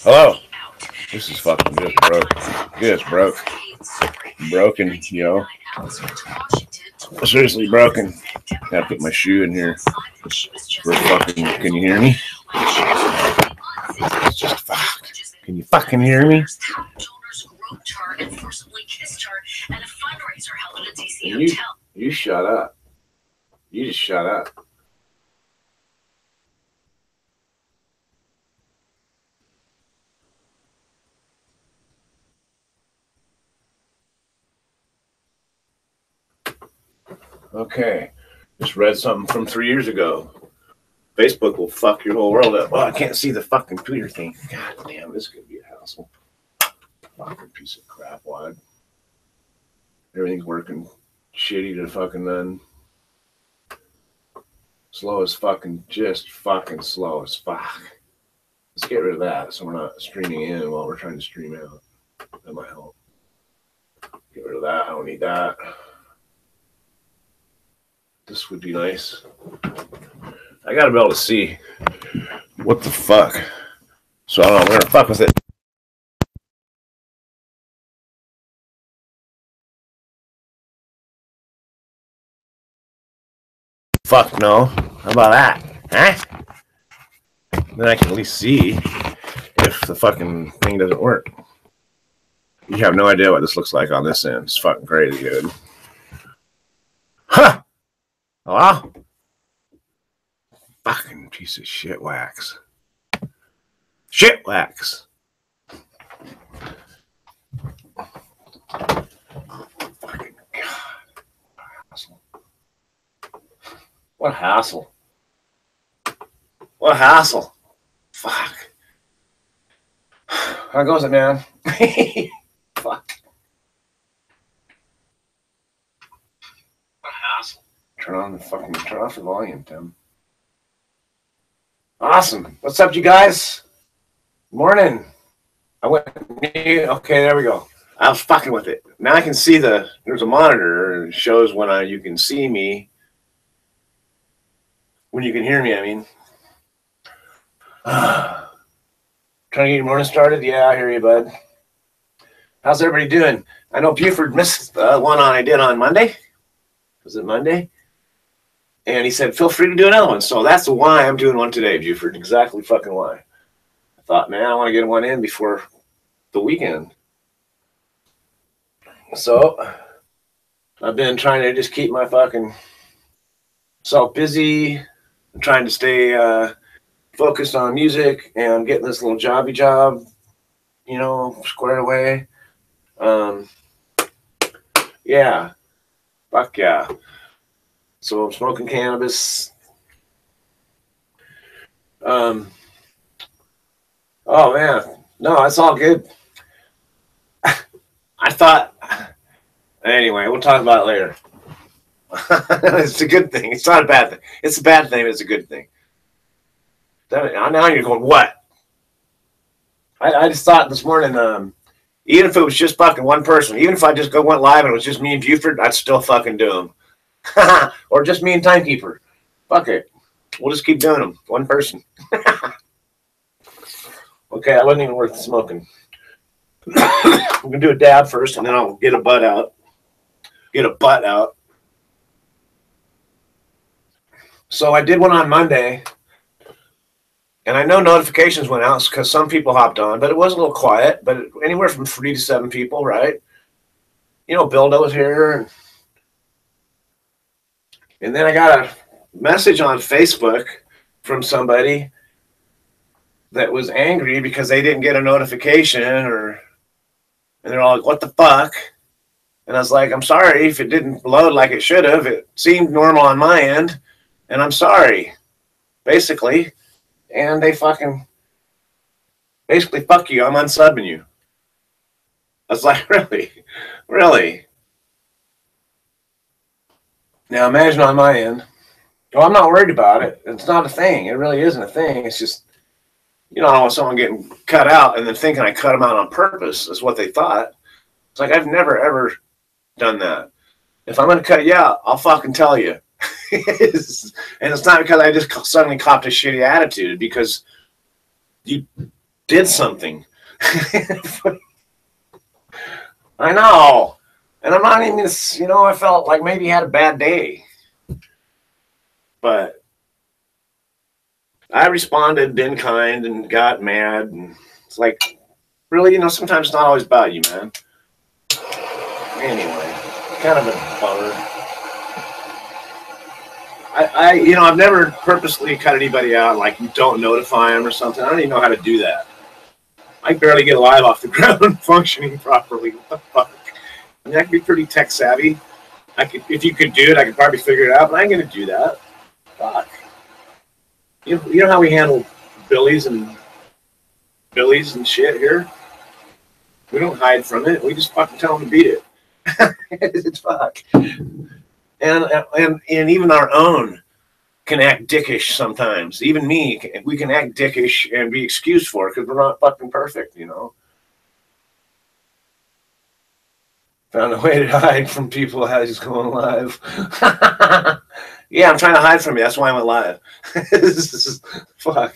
Hello. This is fucking just broke. Just broke. Broken, you know. Seriously broken. Gotta put my shoe in here. For fucking, can you hear me? It's just fucked. Can you fucking hear me? You shut up. You just shut up. Okay. Just read something from 3 years ago. Facebook will fuck your whole world up. Oh, I can't see the fucking Twitter thing. God damn, this is going to be a hassle. Fucking piece of crap, wad. Everything's working shitty to fucking none. Slow as fucking, just fucking slow as fuck. Let's get rid of that so we're not streaming in while we're trying to stream out. That might help. Get rid of that. I don't need that. This would be nice. I gotta be able to see what the fuck. So I don't know, I'm gonna fuck with it. Fuck no. How about that? Huh? Then I can at least see if the fucking thing doesn't work. You have no idea what this looks like on this end. It's fucking crazy, dude. Huh! Hello? Fucking piece of shit wax. Shit wax. Fucking God. Hassle. What hassle? What hassle? Fuck. How goes it, man? Fuck. What hassle? Turn off the volume, Tim. Awesome. What's up, you guys? Morning. I went, okay, there we go. I was fucking with it. Now I can see there's a monitor and it shows when you can see me. When you can hear me, I mean. Trying to get your morning started? Yeah, I hear you, bud. How's everybody doing? I know Buford missed one I did on Monday. Was it Monday? And he said, feel free to do another one. So that's why I'm doing one today, Buford. Exactly fucking why. I thought, man, I want to get one in before the weekend. So I've been trying to just keep my fucking self busy. I'm trying to stay focused on music and getting this little jobby job, you know, squared away. Yeah. Fuck yeah. So I'm smoking cannabis. Oh man, no, it's all good. I thought, anyway, we'll talk about it later. It's a good thing. It's not a bad thing. It's a bad thing, but it's a good thing. Now you're going, what? I just thought this morning, even if it was just fucking one person, even if I just went live and it was just me and Buford, I'd still fucking do them. Or just me and Timekeeper. Fuck it. We'll just keep doing them. One person. Okay, I wasn't even worth smoking. I'm going to do a dab first, and then I'll get a butt out. Get a butt out. So I did one on Monday, and I know notifications went out because some people hopped on, but it was a little quiet, but anywhere from 3 to 7 people, right? You know, Bildo was here, and then I got a message on Facebook from somebody that was angry because they didn't get a notification, and they're all like, what the fuck? And I was like, I'm sorry if it didn't load like it should have. It seemed normal on my end, and I'm sorry, basically. And they fucking, basically, fuck you, I'm unsubbing you. I was like, really? Really? Now imagine on my end. Well, I'm not worried about it. It's not a thing. It really isn't a thing. It's just, you know, I don't want someone getting cut out and then thinking I cut them out on purpose is what they thought. It's like, I've never, ever done that. If I'm going to cut you out, I'll fucking tell you. And it's not because I just suddenly copped a shitty attitude, because you did something. I know. And I'm not even, you know, I felt like maybe he had a bad day. But I responded, been kind, and got mad. And it's like, really, you know, sometimes it's not always about you, man. Anyway, kind of a bummer. You know, I've never purposely cut anybody out, like you don't notify them or something. I don't even know how to do that. I barely get live off the ground functioning properly. What the fuck? I mean, I could be pretty tech savvy. I could, if you could do it, I could probably figure it out, but I ain't gonna do that. Fuck. You know how we handle billies and shit here? We don't hide from it. We just fucking tell them to beat it. It's fuck. And even our own can act dickish sometimes. Even me, we can act dickish and be excused for it because we're not fucking perfect, you know. Found a way to hide from people as he's going live. Yeah, I'm trying to hide from you. That's why I went live. Fuck.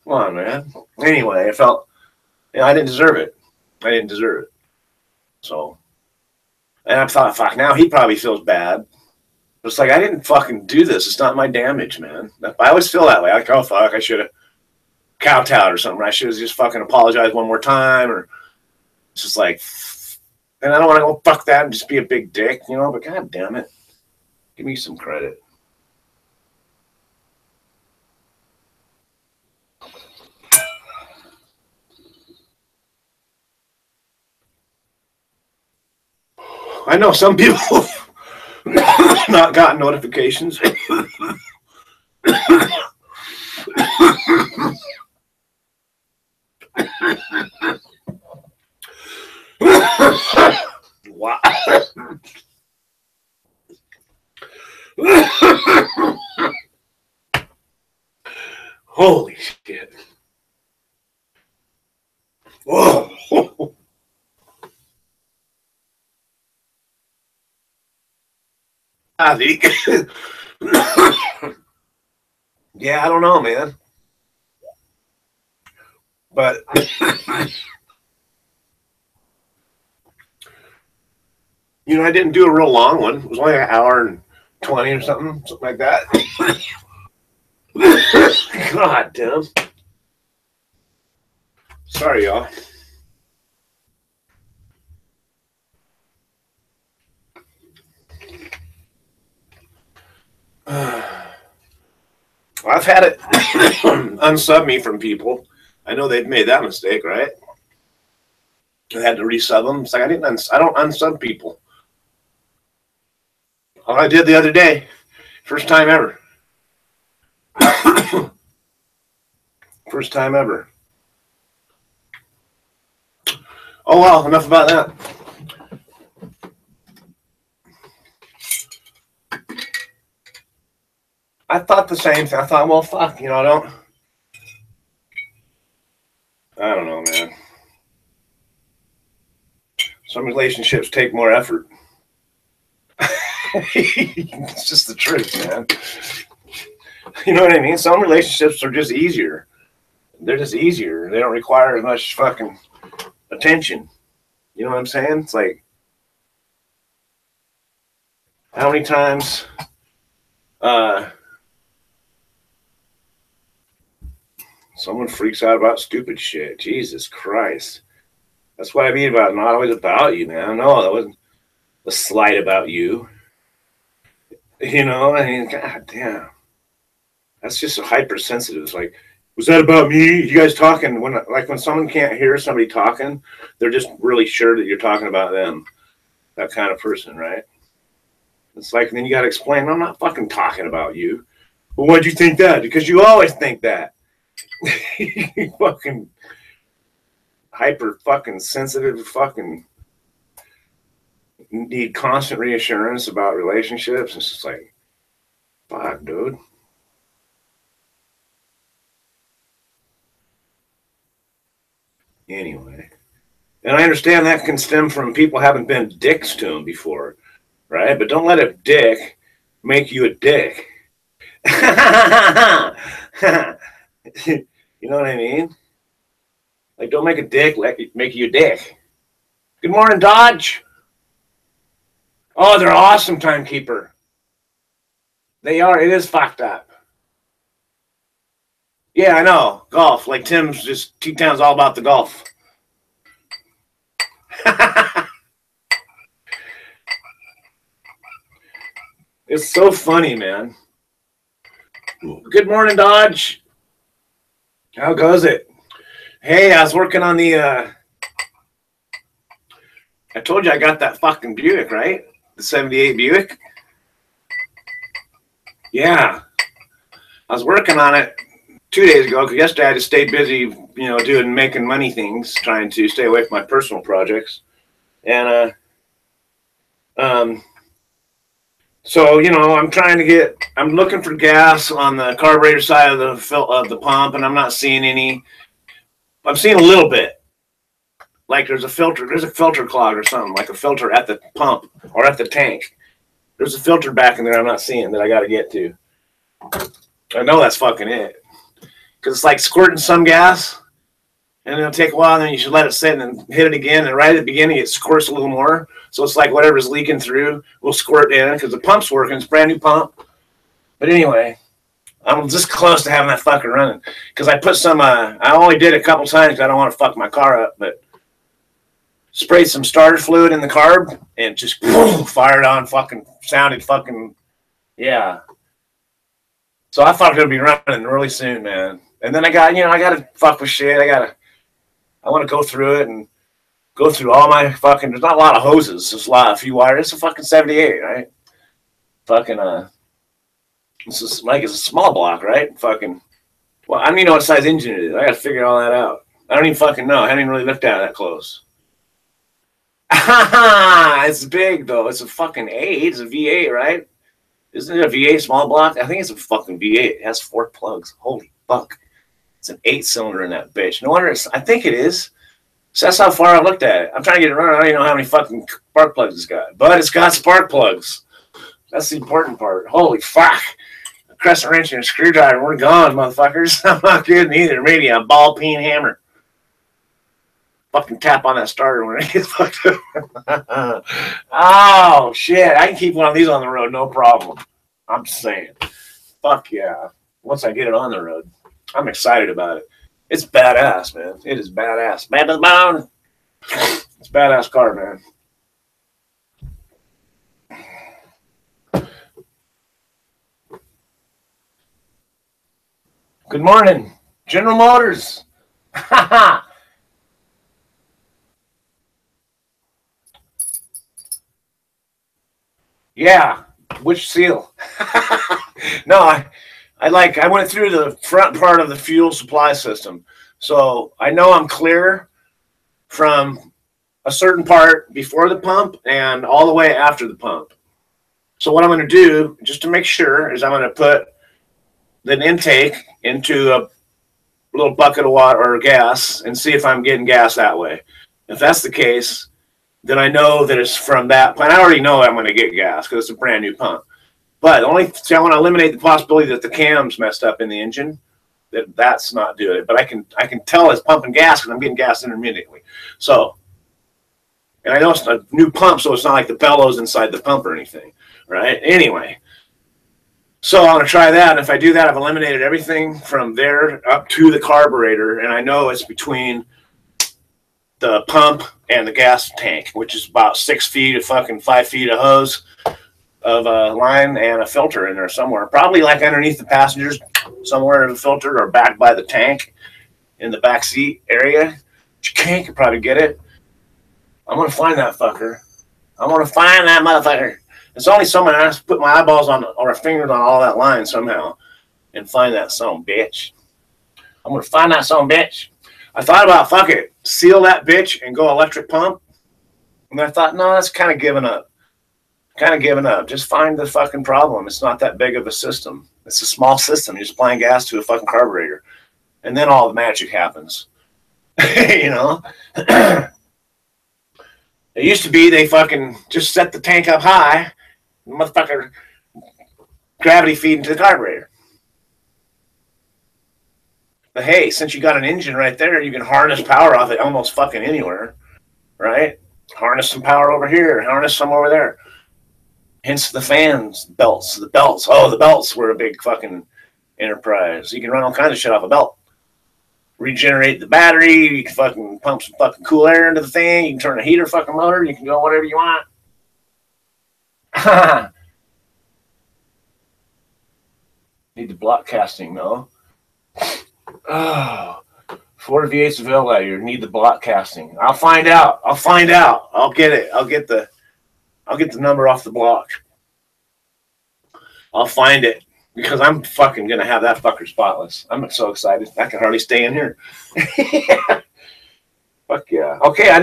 Come on, man. Anyway, I felt, you know, I didn't deserve it. I didn't deserve it. So, and I thought, fuck, now he probably feels bad. It's like, I didn't fucking do this. It's not my damage, man. I always feel that way. Like, oh, fuck, I should have kowtowed or something. I should have just fucking apologized one more time. Or it's just like, and I don't want to go fuck that and just be a big dick, you know, but god damn it. Give me some credit. I know some people not gotten notifications. Wow. Holy shit. Whoa. I think. Yeah, I don't know, man. But you know, I didn't do a real long one. It was only an hour and 20 or something like that. God damn. Sorry, y'all. I've had it unsub me from people. I know they've made that mistake, right? I had to resub them. It's like I don't unsub people. All I did the other day, first time ever. First time ever. Oh well, enough about that. I thought the same thing. I thought, well, fuck, you know, I don't know, man. Some relationships take more effort. It's just the truth, man. You know what I mean? Some relationships are just easier. They're just easier. They don't require as much fucking attention. You know what I'm saying? It's like, how many times someone freaks out about stupid shit? Jesus Christ. That's what I mean about not always about you, man. No, that wasn't a slight about you. You know, I mean, god damn. That's just so hypersensitive. It's like, was that about me? You guys talking when someone can't hear somebody talking, they're just really sure that you're talking about them. That kind of person, right? It's like, then you got to explain, I'm not fucking talking about you. Well, why'd you think that? Because you always think that. You fucking hyper fucking sensitive fucking need constant reassurance about relationships. It's just like, fuck, dude. Anyway, and I understand that can stem from people having been dicks to them before, right? But don't let a dick make you a dick. You know what I mean? Like, don't make a dick make you a dick. Good morning, Dodge. Oh, they're awesome, timekeeper. They are. It is fucked up. Yeah, I know. Golf. Like Tim's just, TTown's all about the golf. It's so funny, man. Good morning, Dodge. How goes it? Hey, I was working on the, I told you I got that fucking Buick, right? The 78 Buick. Yeah. I was working on it 2 days ago because yesterday I just stayed busy, making money things, trying to stay away from my personal projects. And, so, I'm looking for gas on the carburetor side of the pump, and I'm not seeing any. I'm seeing a little bit. Like there's a filter clog or something, like a filter at the pump or at the tank. There's a filter back in there I'm not seeing that I got to get to. I know that's fucking it. Because it's like squirting some gas, and it'll take a while, and then you should let it sit and then hit it again. And right at the beginning, it squirts a little more. So it's like whatever's leaking through will squirt in because the pump's working. It's a brand new pump. But anyway, I'm just close to having that fucker running. Because I put some, I only did it a couple times because I don't want to fuck my car up. But sprayed some starter fluid in the carb and just boom, fired on, sounded yeah. So I thought it would be running really soon, man. And then I got to fuck with shit. I want to go through it and go through all my there's not a lot of hoses. There's a few wires. It's a fucking 78, right? It's a small block, right? Well, I don't even know what size engine it is. I got to figure all that out. I don't even fucking know. I haven't even really looked at it that close. It's big, though. It's a fucking 8. It's a V8, right? Isn't it a V8 small block? I think it's a fucking V8. It has 4 plugs. Holy fuck. It's an 8-cylinder in that bitch. No wonder I think it is. So that's how far I looked at it. I'm trying to get it running. I don't even know how many fucking spark plugs it's got. But it's got spark plugs. That's the important part. Holy fuck. A crescent wrench and a screwdriver. We're gone, motherfuckers. I'm not kidding either. Maybe a ball peen hammer. Fucking tap on that starter when it gets fucked up. Oh, shit. I can keep one of these on the road, no problem. I'm just saying. Fuck yeah. Once I get it on the road. I'm excited about it. It's badass, man. It is badass. Bad as bone. It's a badass car, man. Good morning. General Motors. Yeah. Which seal? No, I went through the front part of the fuel supply system. So I know I'm clear from a certain part before the pump and all the way after the pump. So what I'm going to do, just to make sure, is I'm going to put the intake into a little bucket of water or gas and see if I'm getting gas that way. If that's the case, then I know that it's from that plant. I already know I'm going to get gas because it's a brand new pump. But I want to eliminate the possibility that the cam's messed up in the engine. That's not doing it. But I can tell it's pumping gas because I'm getting gas intermittently. So, and I know it's a new pump, so it's not like the bellows inside the pump or anything, right? Anyway, so I'm going to try that. And if I do that, I've eliminated everything from there up to the carburetor, and I know it's between the pump and the gas tank, which is about 6 feet of 5 feet of hose of a line and a filter in there somewhere, probably like underneath the passengers somewhere in the filter or back by the tank in the back seat area. You can't probably get it. I'm going to find that fucker. I'm going to find that motherfucker. It's only someone I have to put my eyeballs on or fingers on all that line somehow and find that son bitch. I'm going to find that son bitch. I thought about, fuck it, seal that bitch and go electric pump. And I thought, no, that's kind of giving up. Just find the fucking problem. It's not that big of a system. It's a small system. You're supplying gas to a fucking carburetor. And then all the magic happens. You know? It used to be they fucking just set the tank up high, and motherfucker gravity feed into the carburetor. But hey, since you got an engine right there, you can harness power off it almost fucking anywhere, right? Harness some power over here, harness some over there. Hence the fans, belts, the belts. Oh, the belts were a big fucking enterprise. You can run all kinds of shit off a belt. Regenerate the battery. You can fucking pump some fucking cool air into the thing. You can turn a heater fucking motor. You can go whatever you want. Need the block casting though. Oh, 4 V8s available out here. Need the block casting. I'll find out. I'll find out. I'll get it. I'll get the number off the block. I'll find it because I'm fucking gonna have that fucker spotless. I'm so excited. I can hardly stay in here. Fuck yeah. Okay, I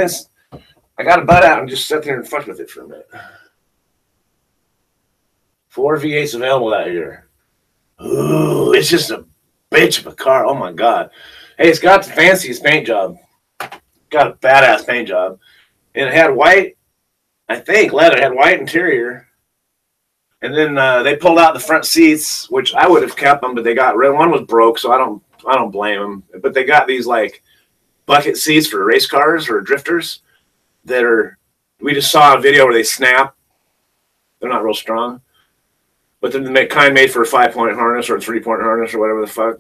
got a butt out and just sit there and fuck with it for a minute. 4 V8s available out here. Ooh, it's just a bitch of a car. Oh my god. Hey, it's got the fanciest paint job. Got a badass paint job. And it had white, I think, leather. It had white interior. And then they pulled out the front seats, which I would have kept them, but they got rid. One was broke, so I don't blame them. But they got these like bucket seats for race cars or drifters that are. We just saw a video where they snap. They're not real strong, but they're the kind made for a 5-point harness or a 3-point harness or whatever the fuck.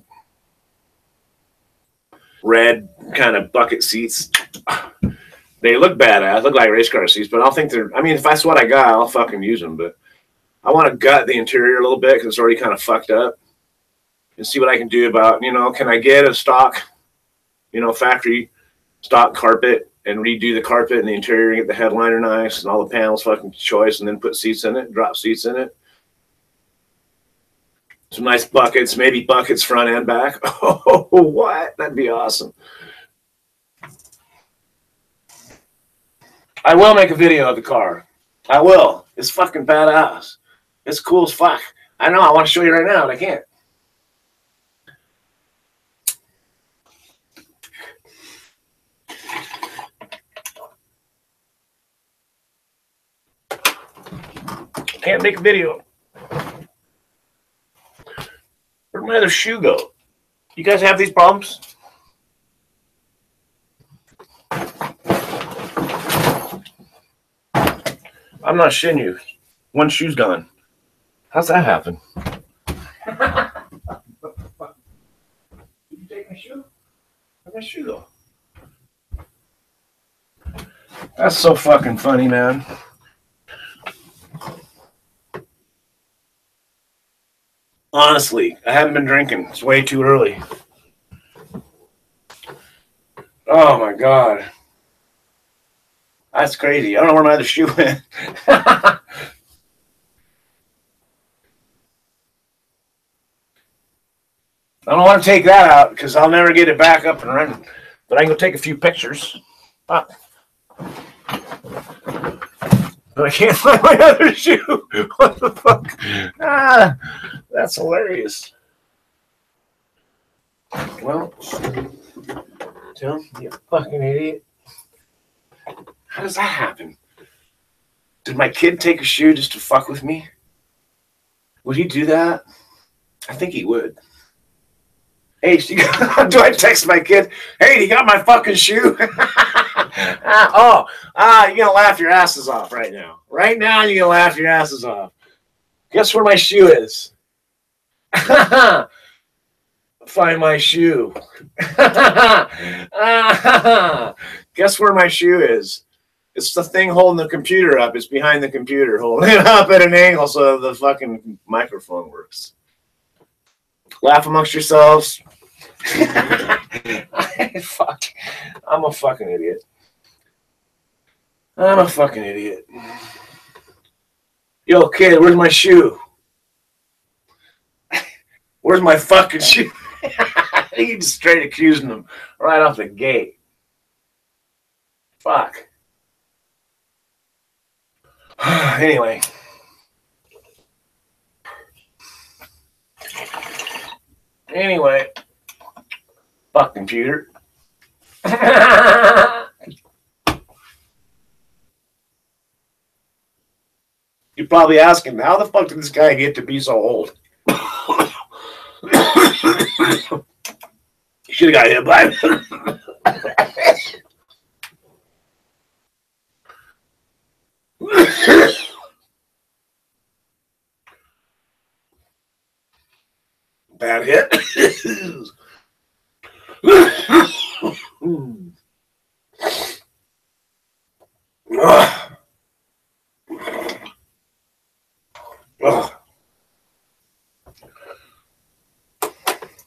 Red kind of bucket seats. They look badass. Look like race car seats, but I don't think they're. I mean, if that's what I got, I'll fucking use them, but. I want to gut the interior a little bit because it's already kind of fucked up and see what I can do about, can I get a stock, factory stock carpet and redo the carpet and the interior and get the headliner nice and all the panels fucking choice and then put seats in it, drop seats in it. Some nice buckets, maybe buckets front and back. Oh, what? That'd be awesome. I will make a video of the car. I will. It's fucking badass. It's cool as fuck. I know. I want to show you right now, but I can't. Can't make a video. Where'd my other shoe go? You guys have these problems? I'm not shitting you. One shoe's gone. How's that happen? Did you take my shoe? Where'd my shoe go? That's so fucking funny, man. Honestly, I haven't been drinking. It's way too early. Oh my god. That's crazy. I don't know where my other shoe went. I don't want to take that out because I'll never get it back up and running. But I can go take a few pictures. But I can't find my other shoe. What the fuck? That's hilarious. Well, Tim, you fucking idiot. How does that happen? Did my kid take a shoe just to fuck with me? Would he do that? I think he would. Hey, do I text my kid? Hey, you got my fucking shoe? You're gonna laugh your asses off right now. Right now, you're gonna laugh your asses off. Guess where my shoe is? Find my shoe. Guess where my shoe is? It's the thing holding the computer up. It's behind the computer, holding it up at an angle so the fucking microphone works. Laugh amongst yourselves. Fuck. I'm a fucking idiot. I'm a fucking idiot. Yo, kid, where's my shoe? Where's my fucking shoe? He's just straight accusing them right off the gate. Fuck. Anyway. Fuck computer. You're probably asking, how the fuck did this guy get to be so old? You should have got hit by bad hit.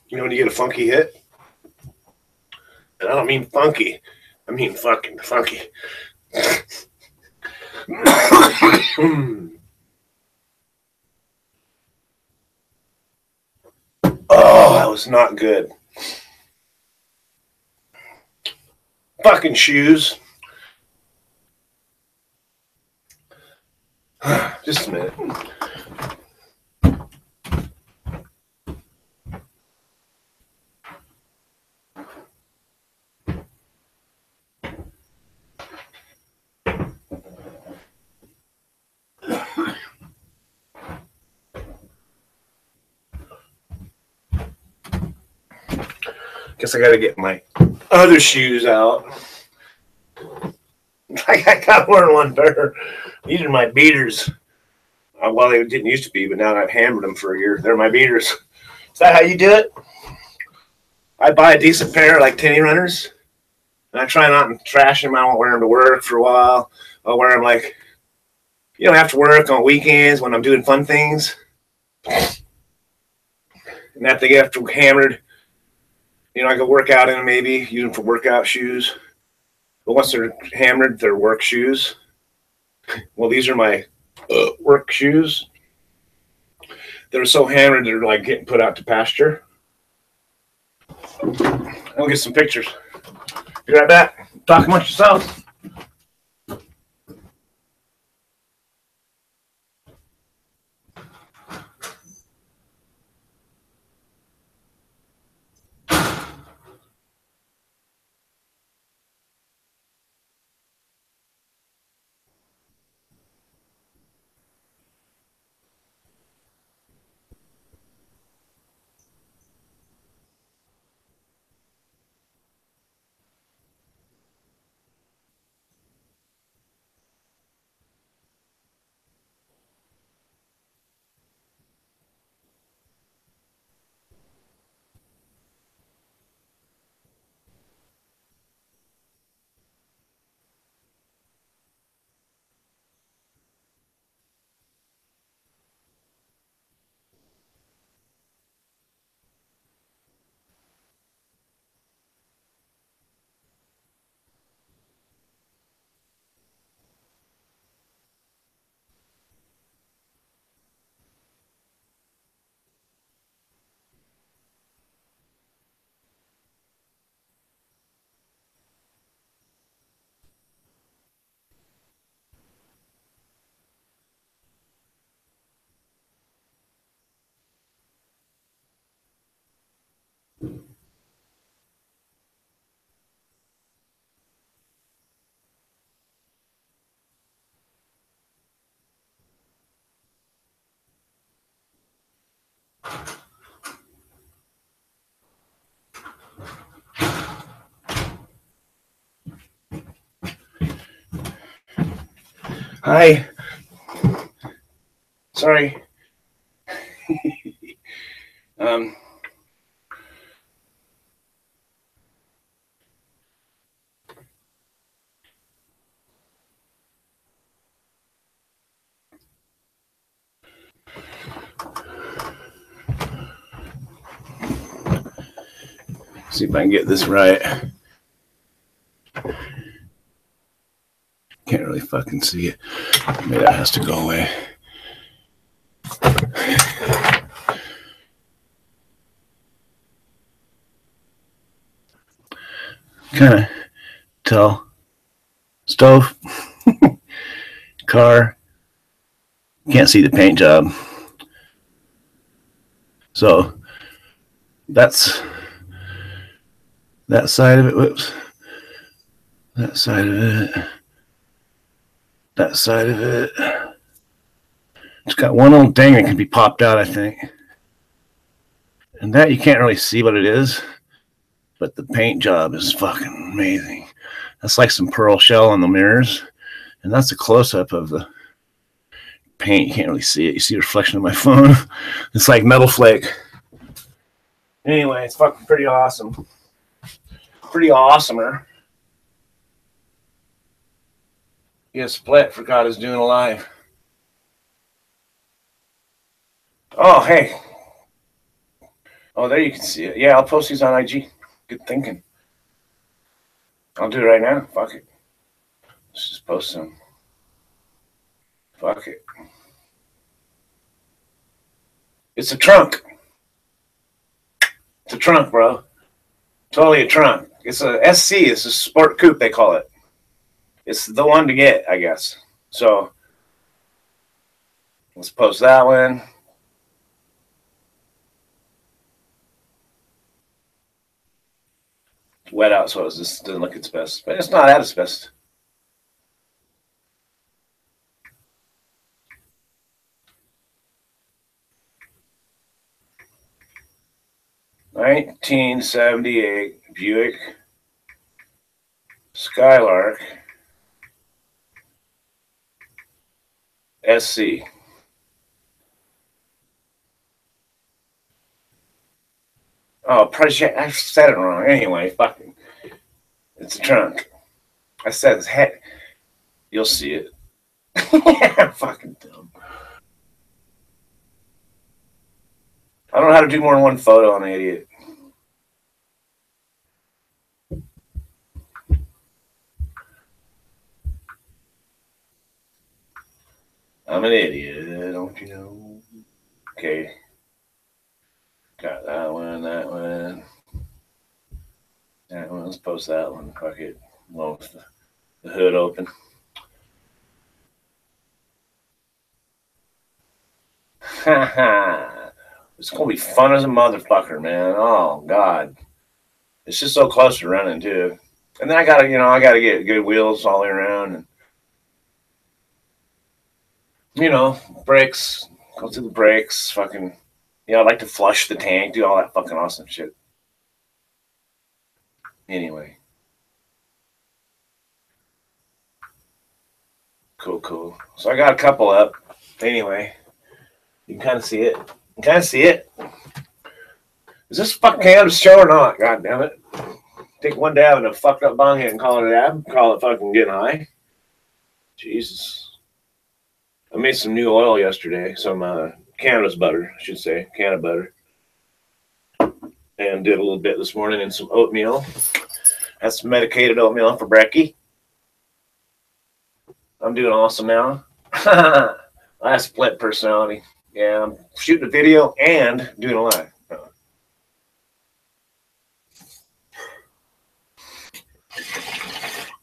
You know when you get a funky hit? And I don't mean funky. I mean fucking funky. Oh, that was not good. Fucking shoes. Just a minute. Guess I gotta get my other shoes out. I got more than one pair. These are my beaters. Well, they didn't used to be, but now I've hammered them for a year. They're my beaters. Is that how you do it? I buy a decent pair, like tenny runners, and I try not to trash them. I won't wear them to work for a while. I'll wear them like, you know, after work on weekends when I'm doing fun things. And after they get hammered, you know, I go work out in them maybe, use them for workout shoes. But once they're hammered, they're work shoes. Well, these are my work shoes. They're so hammered, they're like getting put out to pasture. I'll get some pictures. Be right back. Talk amongst yourselves. Hi. Sorry. See if I can get this right. Can't really fucking see it. Maybe that has to go away. Kind of tell. Stove. Car. Can't see the paint job. So that's that side of it. Whoops. That side of it. That side of it. It's got one little thing that can be popped out, I think. And that you can't really see what it is. but the paint job is fucking amazing. That's like some pearl shell on the mirrors, and that's a close-up of the paint. You can't really see it. You see a reflection of my phone. It's like metal flake. Anyway, it's fucking pretty awesome. Pretty awesomer. Yeah, split. Forgot I was doing a live. Oh, hey. Oh, there you can see it. Yeah, I'll post these on IG. Good thinking. I'll do it right now. Fuck it. Let's just post them. Fuck it. It's a trunk. It's a trunk, bro. Totally a trunk. It's a SC. It's a sport coupe, they call it. It's the one to get, I guess. So, let's post that one. It's wet out, so it just doesn't look its best. But it's not at its best. $1978 Buick Skylark SC. Oh, price. I said it wrong. Anyway, fucking. It's a trunk. I said it's head. You'll see it. I'm fucking dumb. I don't know how to do more than one photo. I'm an idiot. I'm an idiot, don't you know? Okay. Got that one, that one. That one. Let's post that one. Fuck it. Well, with the hood open. Haha. It's gonna be fun as a motherfucker, man. Oh God. It's just so close to running too. And then I gotta get good wheels all the way around and brakes, go through the brakes, fucking, I'd like to flush the tank, do all that fucking awesome shit. Anyway. Cool. So I got a couple up. Anyway. You can kind of see it. Is this fucking cannabis show or not? God damn it. Take one dab and a fucked up bong hit and call it a dab. Call it fucking getting high. Jesus. I made some new oil yesterday, some cannabis butter, I should say, canna butter, and did a little bit this morning and some oatmeal. Had some medicated oatmeal for brekkie. I'm doing awesome now. I split personality. Yeah, I'm shooting a video and doing a live.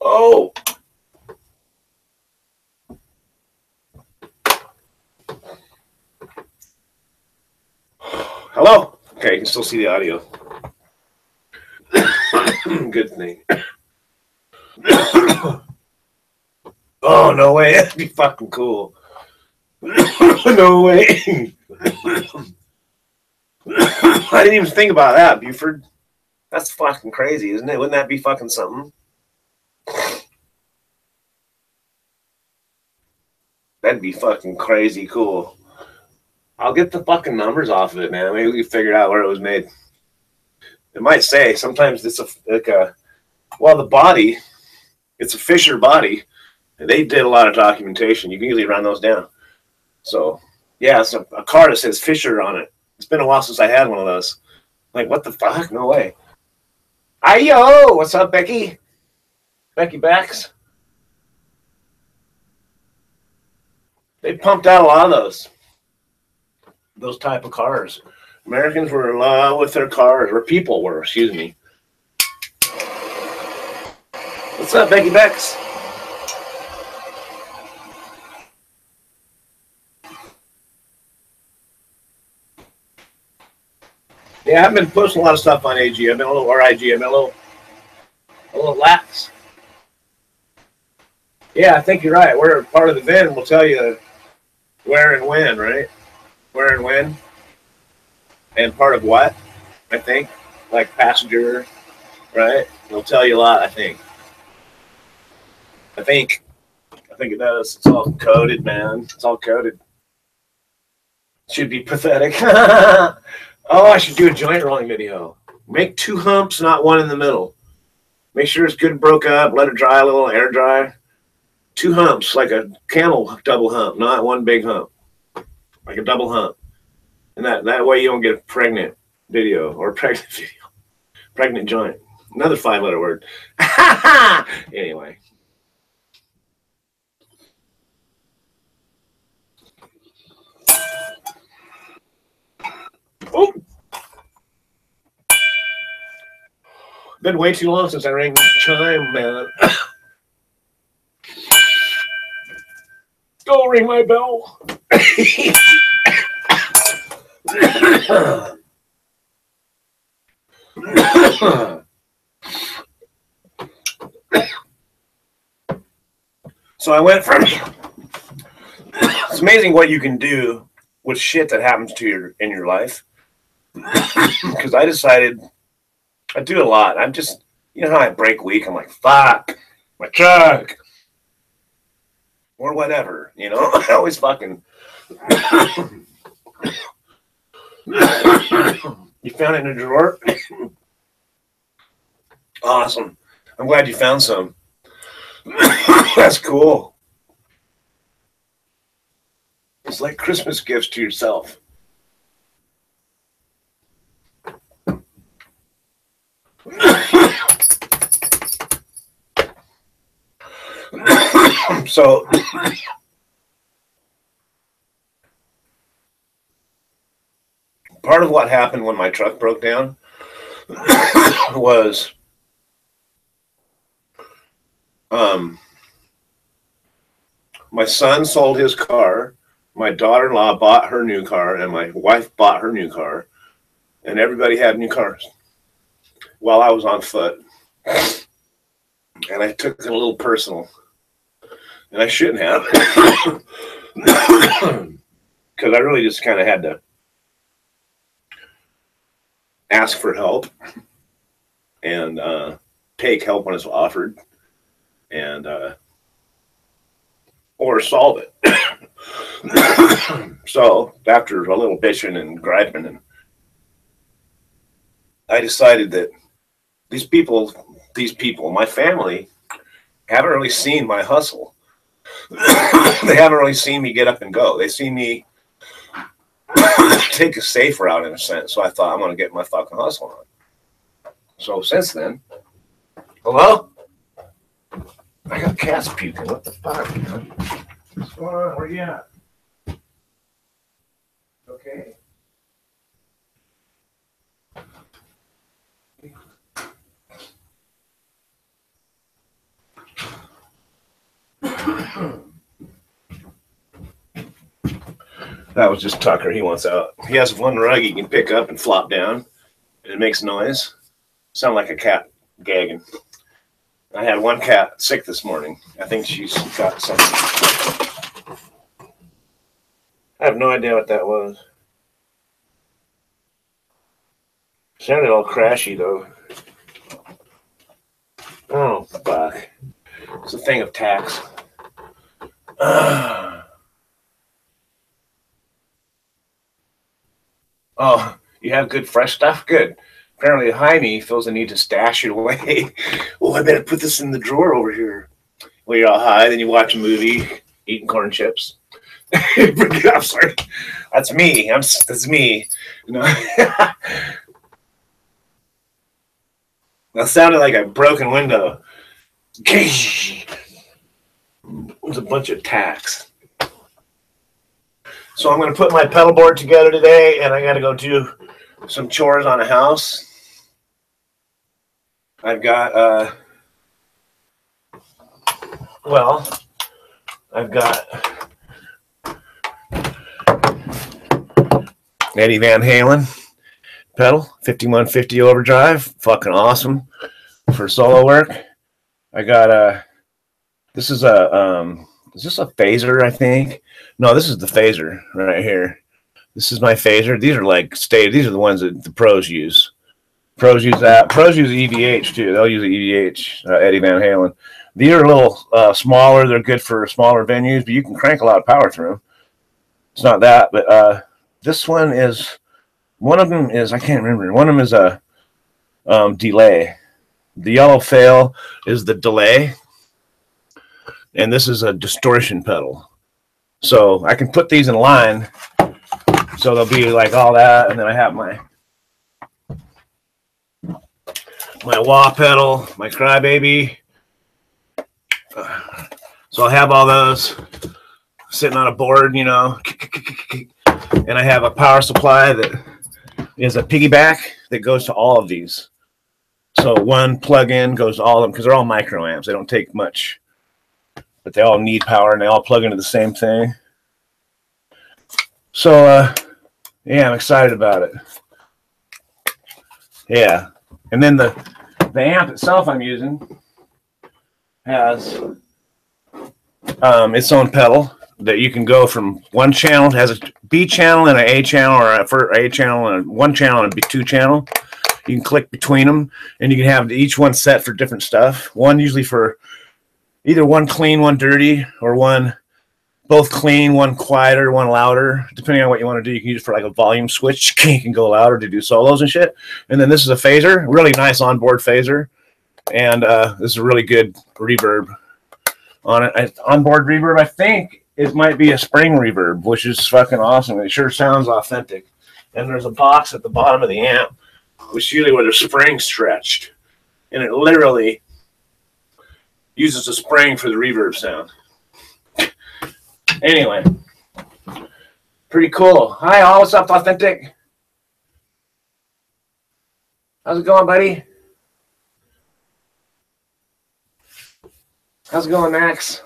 Oh. Hello? Okay, you can still see the audio. Good thing. Oh, no way. That'd be fucking cool. No way. I didn't even think about that, Buford. That's fucking crazy, isn't it? Wouldn't that be fucking something? That'd be fucking crazy cool. I'll get the fucking numbers off of it, man. Maybe we can figure out where it was made. It might say sometimes it's the body, it's a Fisher body. They did a lot of documentation. You can usually run those down. So, yeah, it's a car that says Fisher on it. It's been a while since I had one of those. Like, what the fuck? No way. Ayo! What's up, Becky? Becky Backs? They pumped out a lot of those type of cars. Americans were in love with their cars, or people were, excuse me. What's up, Becky Becks? Yeah, I've been posting a lot of stuff on AG. I've been a little, or IG. I've been a little lax. Yeah, I think you're right. We're part of the VIN. We'll tell you where and when, right? Where and when. And part of what, I think. Like passenger, right? It'll tell you a lot, I think. I think it does. It's all coded, man. It's all coded. Should be pathetic. Oh, I should do a joint rolling video. Make 2 humps, not one in the middle. Make sure it's good broke up. Let it dry a little, air dry. 2 humps, like a camel double hump, not one big hump. Like a double hump. And that way you don't get a pregnant video or pregnant video. Pregnant joint. Another 5-letter word. Anyway. Oh! Been way too long since I rang the chime, man. Go ring my bell. So I went from, it's amazing what you can do with shit that happens to in your life. Because I decided, I do a lot. I'm just, you know how I break weak? I'm like, fuck, my truck. Or whatever, you know? I always fucking. You found it in a drawer? Awesome. I'm glad you found some. That's cool. It's like Christmas gifts to yourself. So part of what happened when my truck broke down was my son sold his car, my daughter-in-law bought her new car, and my wife bought her new car, and everybody had new cars while I was on foot. And I took it a little personal. And I shouldn't have. Because I really just kind of had to ask for help and take help when it's offered and or solve it. So after a little bitching and griping, and I decided that these people, my family, haven't really seen my hustle. They haven't really seen me get up and go. They see me take a safe route in a sense. So I thought, I'm going to get my fucking hustle on. So since then, hello? I got cats puking. What the fuck, man? What's going on? Where you at? Okay. That was just Tucker. He wants out. He has one rug he can pick up and flop down, and it makes noise. Sound like a cat gagging. I had one cat sick this morning. I think she's got something. I have no idea what that was. Sounded all crashy though. Oh fuck! It's a thing of tax. Oh, you have good fresh stuff? Good. Apparently Jaime feels the need to stash it away. Oh, I better put this in the drawer over here. Well, you're all high, then you watch a movie, eating corn chips. I'm sorry. That's me. That's me. You know? That sounded like a broken window. It was a bunch of tacks. So I'm going to put my pedalboard together today, and I got to go do some chores on a house. I've got, I've got Eddie Van Halen pedal, 5150 overdrive, fucking awesome for solo work. I got this is a, is this a phaser, I think? No, this is the phaser right here. This is my phaser. These are like these are the ones that the pros use. Pros use that. Pros use EVH too. They'll use the EVH, Eddie Van Halen. These are a little smaller. They're good for smaller venues, but you can crank a lot of power through them. It's not that, but this one is, one of them is, I can't remember. One of them is a delay. The yellow fail is the delay, and this is a distortion pedal. So I can put these in line, so they'll be like all that, and then I have my wah pedal, my crybaby. So I'll have all those sitting on a board, you know, and I have a power supply that is a piggyback that goes to all of these. So one plug-in goes to all of them because they're all microamps. They don't take much, but they all need power and they all plug into the same thing. So, yeah, I'm excited about it. Yeah. And then the amp itself I'm using has its own pedal that you can go from one channel. It has a B channel and an A channel, or for A channel and one channel and a B2 channel. You can click between them, and you can have each one set for different stuff. One usually for either one clean, one dirty, or one both clean, one quieter, one louder. Depending on what you want to do, you can use it for like a volume switch. You can go louder to do solos and shit. And then this is a phaser, really nice onboard phaser. And this is a really good reverb on it. Onboard reverb, I think it might be a spring reverb, which is fucking awesome. It sure sounds authentic. And there's a box at the bottom of the amp, which is usually where the spring stretched. And it literally uses a spring for the reverb sound. Anyway, pretty cool. Hi, all. What's up, Authentic? How's it going, buddy? How's it going, Max?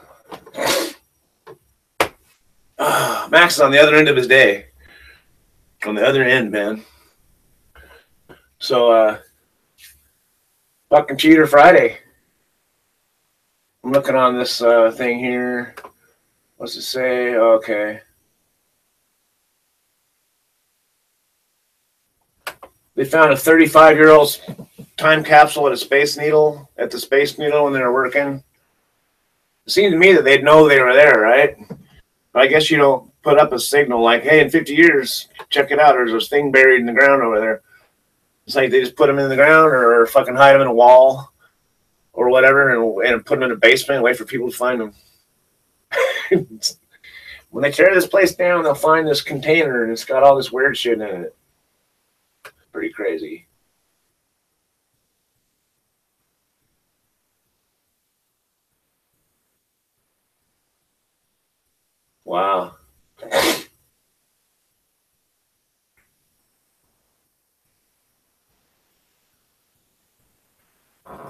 Max is on the other end of his day. On the other end, man. So, fucking Puter Friday. I'm looking on this thing here. What's it say? Okay. They found a 35-year-old's time capsule at the Space Needle when they were working. It seemed to me that they'd know they were there, right? But I guess you don't put up a signal like, hey, in 50 years, check it out. There's this thing buried in the ground over there. It's like they just put them in the ground or fucking hide them in a wall or whatever and put them in a basement and wait for people to find them. When they tear this place down, they'll find this container and it's got all this weird shit in it. Pretty crazy. Wow.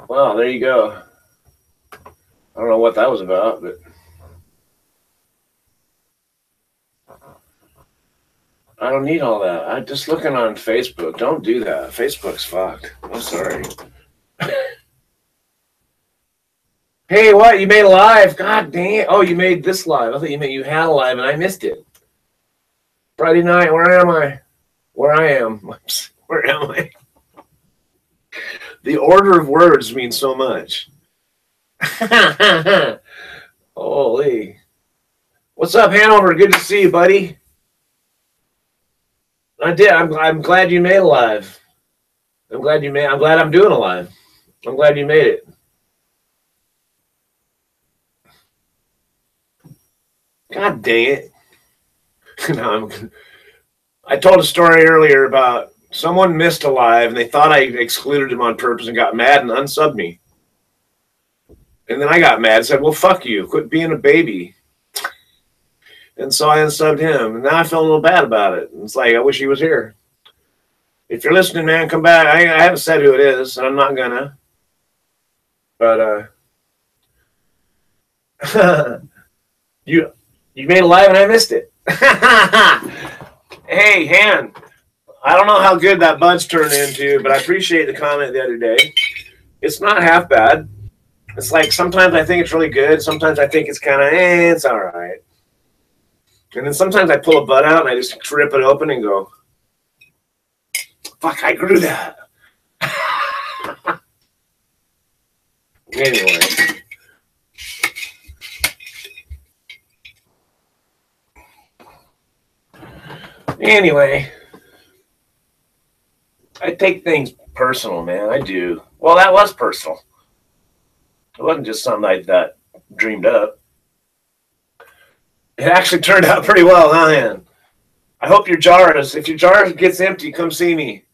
Well, there you go. I don't know what that was about, but I don't need all that. I'm just looking on Facebook. Don't do that. Facebook's fucked. I'm sorry. Hey, what? You made a live? God damn. Oh, you made this live. I thought you meant you had a live and I missed it. Friday night. Where am I? Where I am. Where am I? The order of words means so much. Holy. What's up, Hanover? Good to see you, buddy. I did. I'm glad you made a live. I'm glad I'm doing a live. I'm glad you made it. God dang it. No, I told a story earlier about someone missed a live and they thought I excluded him on purpose and got mad and unsubbed me. And then I got mad and said, well, fuck you. Quit being a baby. And so I unsubbed him. And now I feel a little bad about it. It's like, I wish he was here. If you're listening, man, come back. I haven't said who it is, and I'm not gonna. But you made a live and I missed it. Hey, Han. I don't know how good that bunch turned into, but I appreciate the comment the other day. It's not half bad. It's like sometimes I think it's really good. Sometimes I think it's kind of, it's all right. And then sometimes I pull a butt out and I just rip it open and go, fuck, I grew that. Anyway, I take things personal, man. I do. Well, that was personal. It wasn't just something I thought dreamed up. It actually turned out pretty well, huh, man? I hope your jar is. If your jar gets empty, come see me.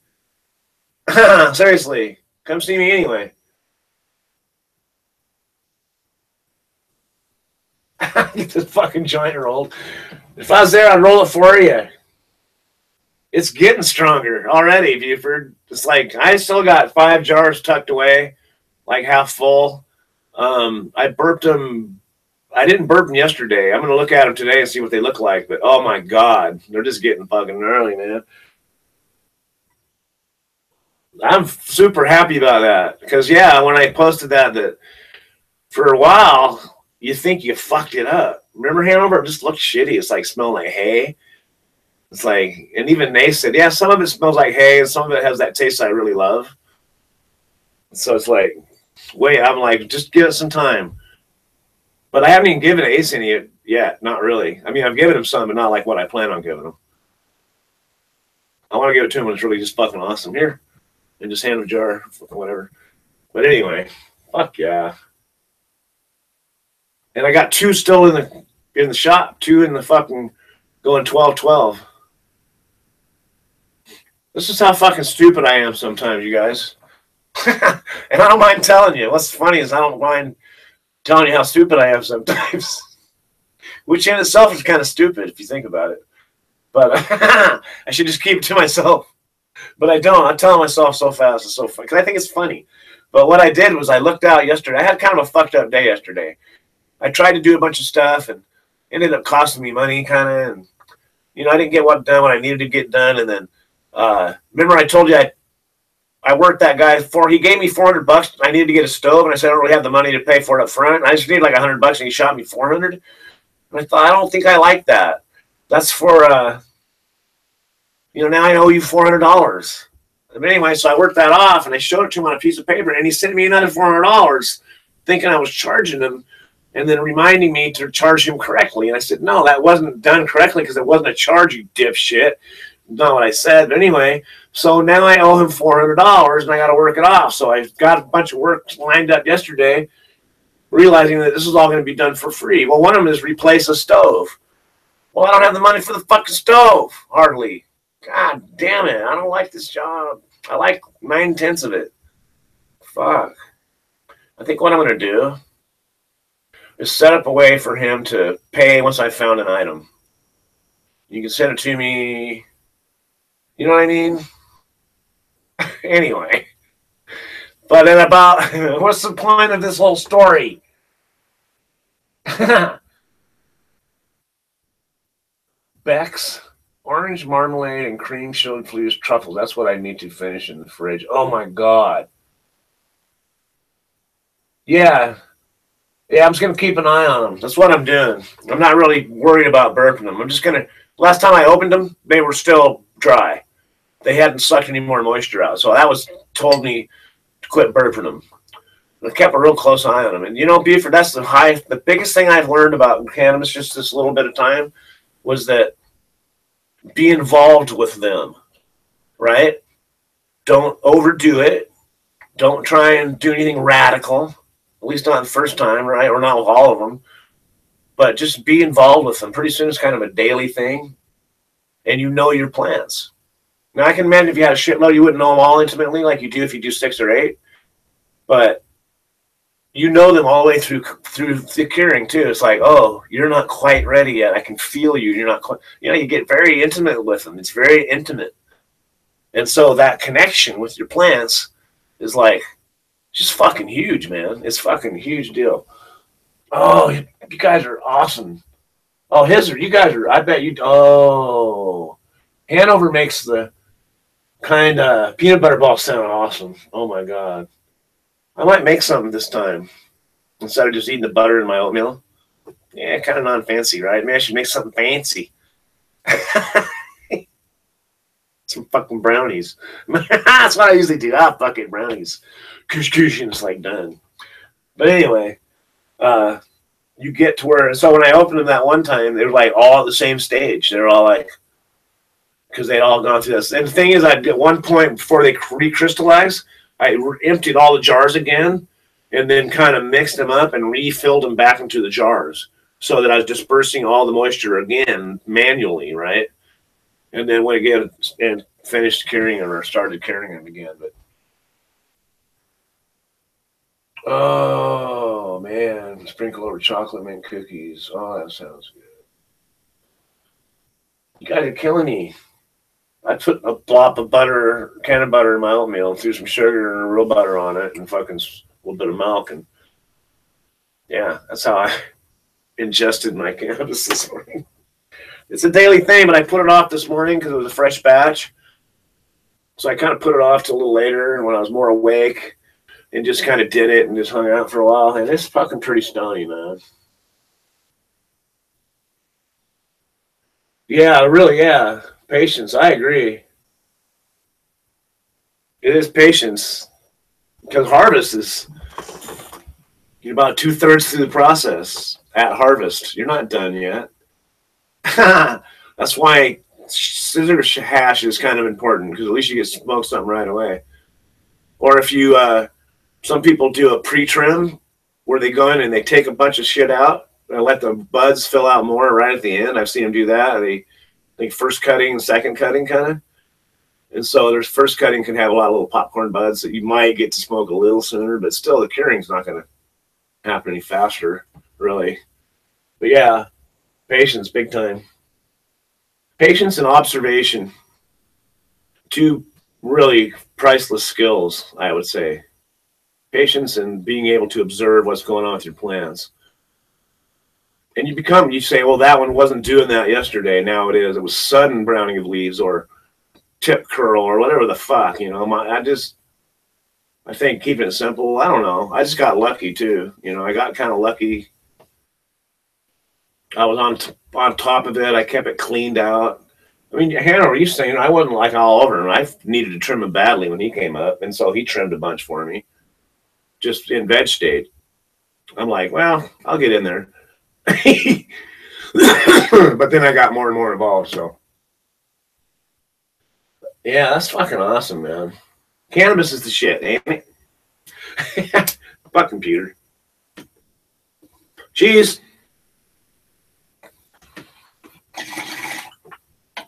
Seriously, come see me anyway. Get this fucking joint rolled. If I was there, I'd roll it for you. It's getting stronger already, Buford. It's like I still got 5 jars tucked away, like half full. I burped them. I didn't burp them yesterday. I'm going to look at them today and see what they look like. But, oh, my God, they're just getting fucking gnarly, man. I'm super happy about that. Because, yeah, when I posted that for a while, you think you fucked it up. Remember Hanover? It just looked shitty. It's like smelling like hay. It's like, and even they said, yeah, some of it smells like hay and some of it has that taste I really love. So it's like, wait, I'm like, just give it some time. But I haven't even given Ace any yet. Not really. I mean, I've given him some, but not like what I plan on giving him. I want to give it to him when it's really just fucking awesome. Here. And just hand him a jar, whatever. But anyway, fuck yeah. And I got 2 still in the shop, 2 in the fucking going 12-12. This is how fucking stupid I am sometimes, you guys. And I don't mind telling you. What's funny is I don't mind telling you how stupid I am sometimes. Which in itself is kind of stupid if you think about it. But I should just keep it to myself. But I don't. I'm telling myself so fast. It's so funny. Because I think it's funny. But what I did was I looked out yesterday. I had kind of a fucked up day yesterday. I tried to do a bunch of stuff and it ended up costing me money kind of. And, you know, I didn't get what done when I needed to get done. And then, remember I told you I worked that guy for, he gave me $400. I needed to get a stove. And I said, I don't really have the money to pay for it up front. And I just need like $100 and he shot me $400. And I thought, I don't think I like that. That's for, you know, now I owe you $400. But anyway, so I worked that off and I showed it to him on a piece of paper and he sent me another $400 thinking I was charging him and then reminding me to charge him correctly. And I said, no, that wasn't done correctly because it wasn't a charge, you dipshit. Not what I said. But anyway, so now I owe him $400 and I got to work it off. So I got a bunch of work lined up yesterday, realizing that this is all going to be done for free. Well, one of them is replace a stove. Well, I don't have the money for the fucking stove, hardly. God damn it. I don't like this job. I like 9/10 of it. Fuck. I think what I'm going to do is set up a way for him to pay once I found an item. You can send it to me. You know what I mean? Anyway. But then about, what's the point of this whole story? Beck's orange marmalade and cream chilled fused truffles. That's what I need to finish in the fridge. Oh my God. Yeah. Yeah, I'm just going to keep an eye on them. That's what I'm doing. I'm not really worried about burping them. I'm just going to, last time I opened them, they were still dry. They hadn't sucked any more moisture out. So that was told me to quit burping them. I kept a real close eye on them. And you know, Buford, that's the biggest thing I've learned about cannabis just this little bit of time was that be involved with them, right? Don't overdo it. Don't try and do anything radical, at least not the first time, right? Or not with all of them. But just be involved with them. Pretty soon it's kind of a daily thing. And you know your plants. Now, I can imagine if you had a shitload, you wouldn't know them all intimately like you do if you do 6 or 8. But you know them all the way through the curing, too. It's like, oh, you're not quite ready yet. I can feel you. You're not quite, you know, you get very intimate with them. It's very intimate. And so that connection with your plants is like just fucking huge, man. It's fucking a huge deal. Oh, you guys are awesome. Oh, you guys are, I bet you, oh, Hanover makes the kind of peanut butter ball sound awesome. Oh my God. I might make something this time instead of just eating the butter in my oatmeal. Yeah, kind of non-fancy, right? Maybe I should make something fancy. Some fucking brownies. That's what I usually do. Fucking brownies. Kush, and it's like done. But anyway, you get to where, so when I opened them that one time, they were like all at the same stage. They're all like, because they'd all gone through this. And the thing is, at one point before they recrystallize, I emptied all the jars again and then kind of mixed them up and refilled them back into the jars so that I was dispersing all the moisture again manually, right? And then when I get and finished carrying them or started carrying them again. But oh man, sprinkle over chocolate mint cookies. Oh, that sounds good. You guys are killing me. I put a blob of butter, can of butter in my oatmeal, threw some sugar and real butter on it, and fucking a little bit of milk, and yeah, that's how I ingested my cannabis this morning. It's a daily thing, but I put it off this morning because it was a fresh batch. So I kind of put it off till a little later when I was more awake and just kind of did it and just hung out for a while. And it's fucking pretty stony, man. Yeah, really, yeah. Patience, I agree. It is patience. Because harvest is, you're about 2/3 through the process at harvest. You're not done yet. That's why scissor hash is kind of important, because at least you get to smoke something right away. Or if you, some people do a pre-trim where they go in and they take a bunch of shit out and let the buds fill out more right at the end. I've seen them do that. They think first cutting and second cutting kind of. And so there's first cutting can have a lot of little popcorn buds that you might get to smoke a little sooner, but still the curing's not going to happen any faster, really. But yeah, patience, big time. Patience and observation, two really priceless skills, I would say. Patience and being able to observe what's going on with your plants. And you say, well, that one wasn't doing that yesterday. Now it is. It was sudden browning of leaves or tip curl or whatever the fuck, you know. I think keeping it simple, I don't know. I just got lucky too. You know, I got kind of lucky. I was on top of it. I kept it cleaned out. I mean, Hanover, you saying I wasn't like all over him. I needed to trim him badly when he came up, and so he trimmed a bunch for me, just in veg state. I'm like, well, I'll get in there. But then I got more and more involved, so. Yeah, that's fucking awesome, man. Cannabis is the shit, ain't it? Fucking Puter. Cheese.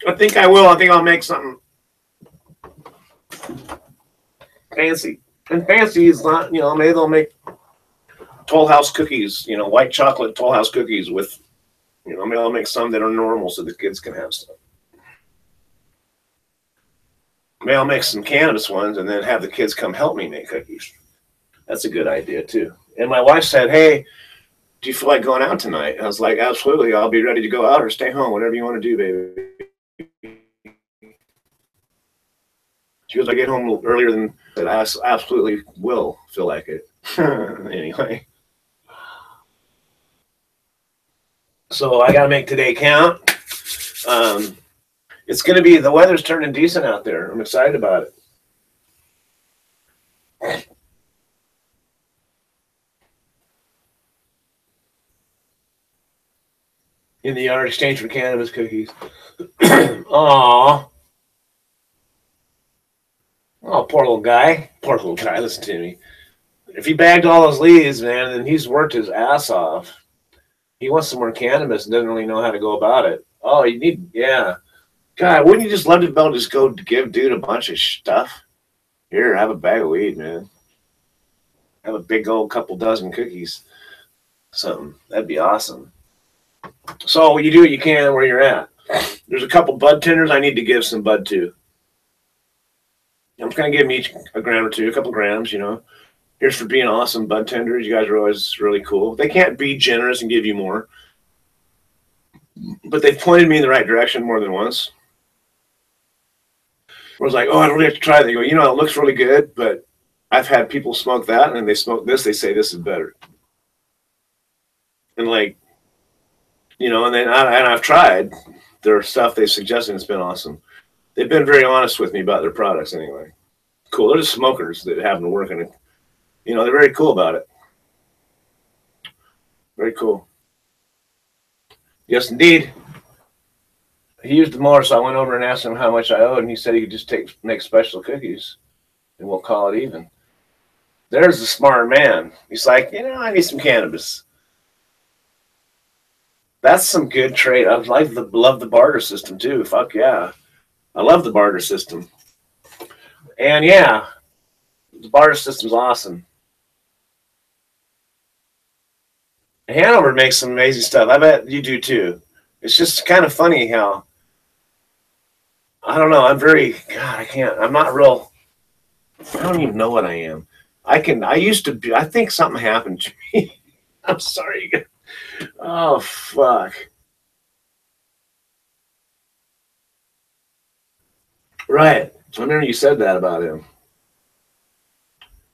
I think I will. I think I'll make something fancy. And fancy is not, you know, maybe they'll make Toll House cookies, you know, white chocolate Toll House cookies with, you know, maybe I'll make some that are normal so the kids can have some. Maybe I'll make some cannabis ones and then have the kids come help me make cookies. That's a good idea, too. And my wife said, hey, do you feel like going out tonight? And I was like, absolutely. I'll be ready to go out or stay home, whatever you want to do, baby. She goes, I get home a little earlier than that. I absolutely will feel like it. Anyway. So I got to make today count. It's going to be, the weather's turning decent out there. I'm excited about it. In the yard, exchange for cannabis cookies. Aww. Oh, poor little guy. Poor little guy, listen to me. If he bagged all those leaves, man, then he's worked his ass off. He wants some more cannabis and doesn't really know how to go about it. Oh, you need, yeah. God, wouldn't you just love to be able to just go give dude a bunch of stuff? Here, have a bag of weed, man. Have a big old couple dozen cookies. Something. That'd be awesome. So you do what you can where you're at. There's a couple bud tenders I need to give some bud to. I'm just going to give them each a gram or two, a couple grams, you know. Here's for being awesome bud tenders. You guys are always really cool. They can't be generous and give you more. But they've pointed me in the right direction more than once. I was like, oh, I don't really have to try that. They go, you know, it looks really good, but I've had people smoke that, and they smoke this. They say this is better. And like, you know, and then I've tried their stuff they've suggested. It's been awesome. They've been very honest with me about their products anyway. Cool. They're just smokers that happen to work in it. You know, they're very cool about it. Very cool. Yes, indeed. He used the mower, so I went over and asked him how much I owed, and he said he could just make special cookies, and we'll call it even. There's a smart man. He's like, I need some cannabis. That's some good trade. I love the barter system too. Fuck yeah, I love the barter system. And yeah, the barter system's awesome. Hanover makes some amazing stuff. I bet you do too. It's just kind of funny how, I don't know. I'm not real. I don't even know what I am. I used to be. I think something happened to me. I'm sorry. Oh, fuck. Right. I remember you said that about him.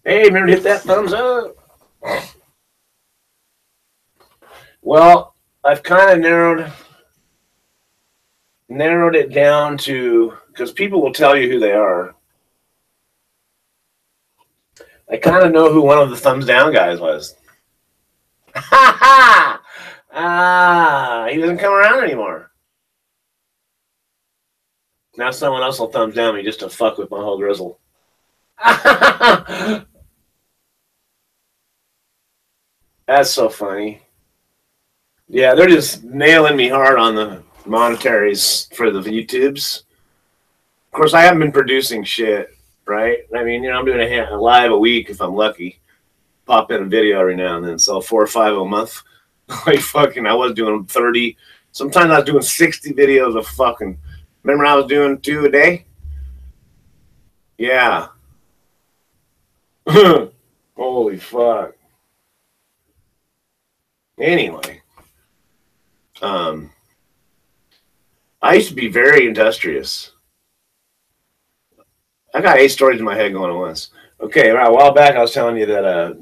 Hey, remember to hit that thumbs up. Well, I've kind of narrowed it down to, because people will tell you who they are. I kind of know who one of the thumbs down guys was. Ha ha! Ah, he doesn't come around anymore. Now someone else will thumbs down me just to fuck with my whole grizzle. That's so funny. Yeah, they're just nailing me hard on the monetaries for the YouTubes. Of course, I haven't been producing shit, right? I mean, I'm doing a live a week if I'm lucky. Pop in a video every now and then, so 4 or 5 a month. Like fucking, I was doing 30. Sometimes I was doing 60 videos of fucking. Remember I was doing 2 a day? Yeah. Holy fuck. Anyway. I used to be very industrious. I got 8 stories in my head going at once. Okay, right, a while back I was telling you that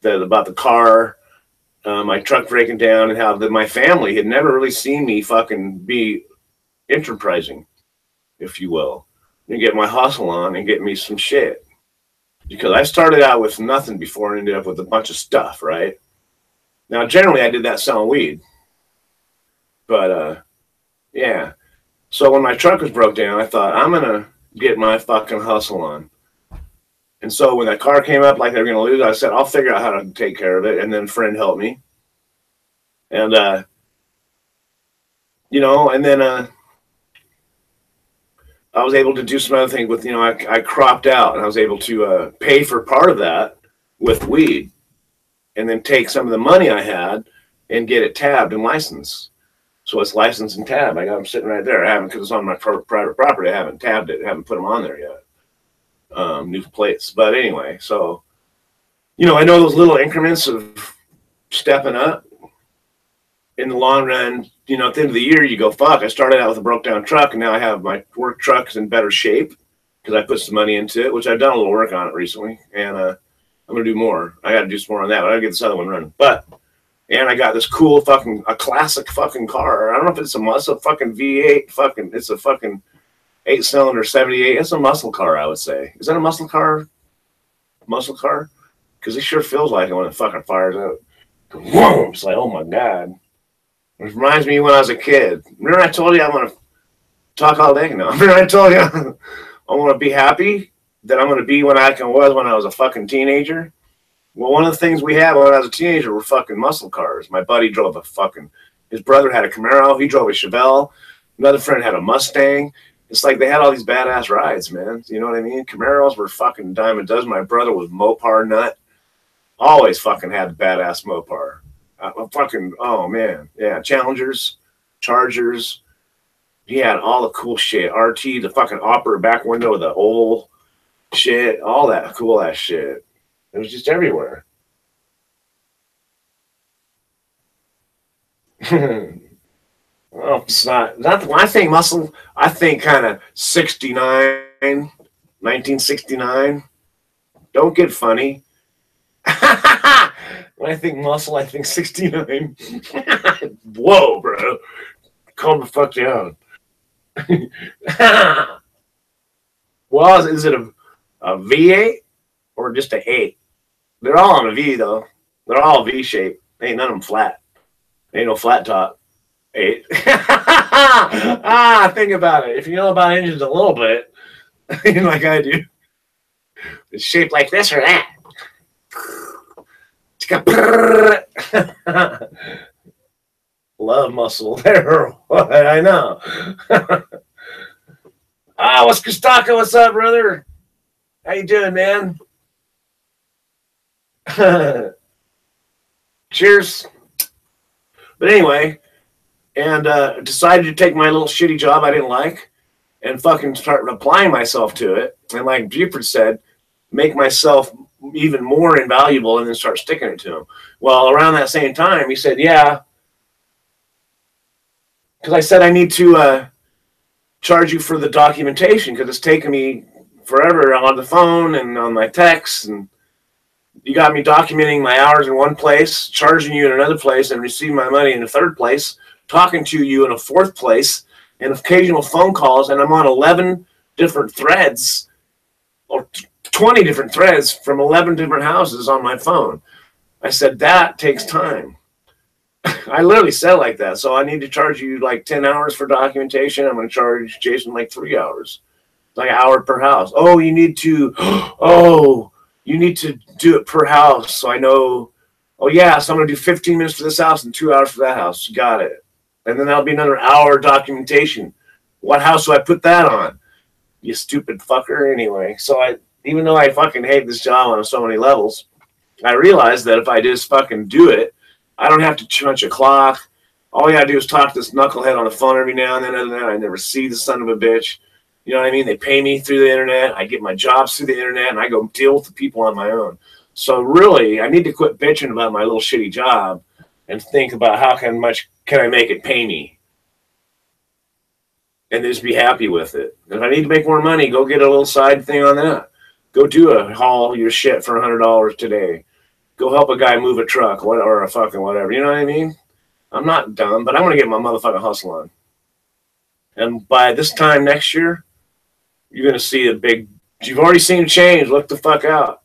about the car, my truck breaking down, and how my family had never really seen me fucking be enterprising, if you will, and get my hustle on and get me some shit. Because I started out with nothing before and ended up with a bunch of stuff, right? Now, generally, I did that selling weed. But, yeah. So when my truck was broke down, I thought, I'm going to get my fucking hustle on. And so when that car came up like they were going to lose, I said, I'll figure out how to take care of it. And then a friend helped me. And, and then I was able to do some other things with, I cropped out, and I was able to pay for part of that with weed, and then take some of the money I had and get it tabbed and licensed. So it's licensed and tabbed. I got them sitting right there. I haven't, because it's on my private property. I haven't tabbed it. I haven't put them on there yet. New plates. But anyway, so, I know those little increments of stepping up. In the long run, at the end of the year, you go, fuck, I started out with a broke down truck, and now I have my work trucks in better shape because I put some money into it, which I've done a little work on it recently, and I'm going to do more. I got to do some more on that. I got to get this other one running. And I got this cool a classic fucking car. I don't know if it's a fucking V8, it's a fucking 8-cylinder 78. It's a muscle car, I would say. Is that a muscle car? Muscle car? Because it sure feels like it when it fucking fires out. Whoa! It's like, oh my God. It reminds me when I was a kid. Remember I told you I'm going to talk all day? No. Remember I told you I want to be happy that I'm going to be when I was a fucking teenager? Well, one of the things we had when I was a teenager were fucking muscle cars. My buddy drove his brother had a Camaro. He drove a Chevelle. Another friend had a Mustang. It's like they had all these badass rides, man. You know what I mean? Camaros were fucking dime a dozen. My brother was Mopar nut. Always fucking had the badass Mopar. Oh man, yeah, Challengers, Chargers. He had all the cool shit. RT, the fucking opera back window with the oval shit, all that cool ass shit. It was just everywhere. Well, it's not when I think muscle, I think kind of 1969. Don't get funny. When I think muscle, I think 69. Whoa, bro. Calm the fuck down. Well, is it a V8 or just an 8? They're all on a V, though. They're all V-shaped. Ain't none of them flat. Ain't no flat top. 8. Think about it. If you know about engines a little bit, like I do, it's shaped like this or that. Love muscle there. What? I know. What's Kostaka? What's up, brother? How you doing, man? Cheers. But anyway, and decided to take my little shitty job I didn't like and fucking start applying myself to it. And like Buford said, make myself even more invaluable and then start sticking it to him. Well, around that same time, he said, yeah, because I said I need to charge you for the documentation because it's taken me forever on the phone and on my texts, and you got me documenting my hours in one place, charging you in another place, and receiving my money in a third place, talking to you in a fourth place, and occasional phone calls, and I'm on 11 different threads or 20 different threads from 11 different houses on my phone. I said, that takes time. I literally said it like that. So I need to charge you like 10 hours for documentation. I'm going to charge Jason like 3 hours, like an hour per house. Oh, you need to do it per house. So I know, oh yeah, so I'm going to do 15 minutes for this house and 2 hours for that house. Got it. And then that'll be another hour documentation. What house do I put that on? You stupid fucker. Anyway, so even though I fucking hate this job on so many levels, I realized that if I just fucking do it, I don't have to punch a clock. All you gotta do is talk to this knucklehead on the phone every now and then. Other than that, I never see the son of a bitch. You know what I mean? They pay me through the internet. I get my jobs through the internet, and I go deal with the people on my own. So really, I need to quit bitching about my little shitty job and think about how much can I make it pay me, and just be happy with it. And if I need to make more money, go get a little side thing on that. Go do haul your shit for $100 today. Go help a guy move a truck or a fucking whatever. You know what I mean? I'm not dumb, but I'm going to get my motherfucking hustle on. And by this time next year, you're going to see you've already seen a change. Look the fuck out.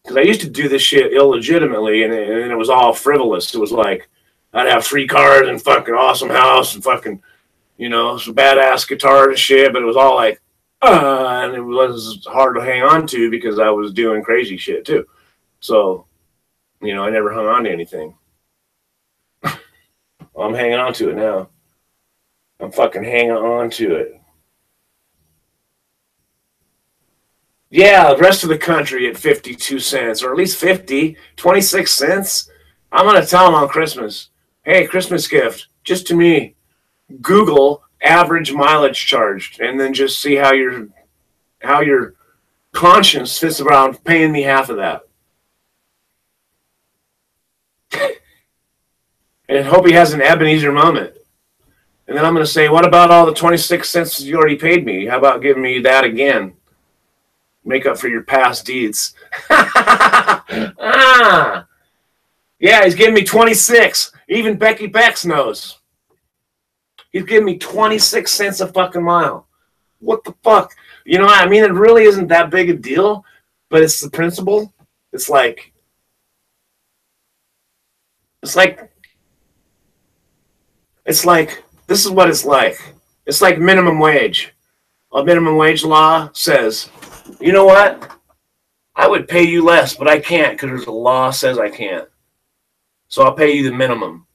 Because I used to do this shit illegitimately, and it was all frivolous. It was like, I'd have 3 cars and fucking awesome house and fucking, some badass guitar and shit, but it was all like, and it was hard to hang on to because I was doing crazy shit too. So, I never hung on to anything. I'm hanging on to it now. I'm fucking hanging on to it. Yeah, the rest of the country at 52 cents, or at least 26 cents. I'm going to tell them on Christmas, hey, Christmas gift, just to me. Google average mileage charged, and then just see how your conscience fits around paying me half of that. And hope he has an Ebenezer moment. And then I'm going to say, what about all the 26 cents you already paid me? How about giving me that again? Make up for your past deeds. Yeah, he's giving me 26. Even Becky Bex knows. He's giving me 26 cents a fucking mile. What the fuck? You know what I mean? It really isn't that big a deal, but it's the principle. It's like this is what it's like. It's like minimum wage. A minimum wage law says, you know what? I would pay you less, but I can't because the law says I can't. So I'll pay you the minimum.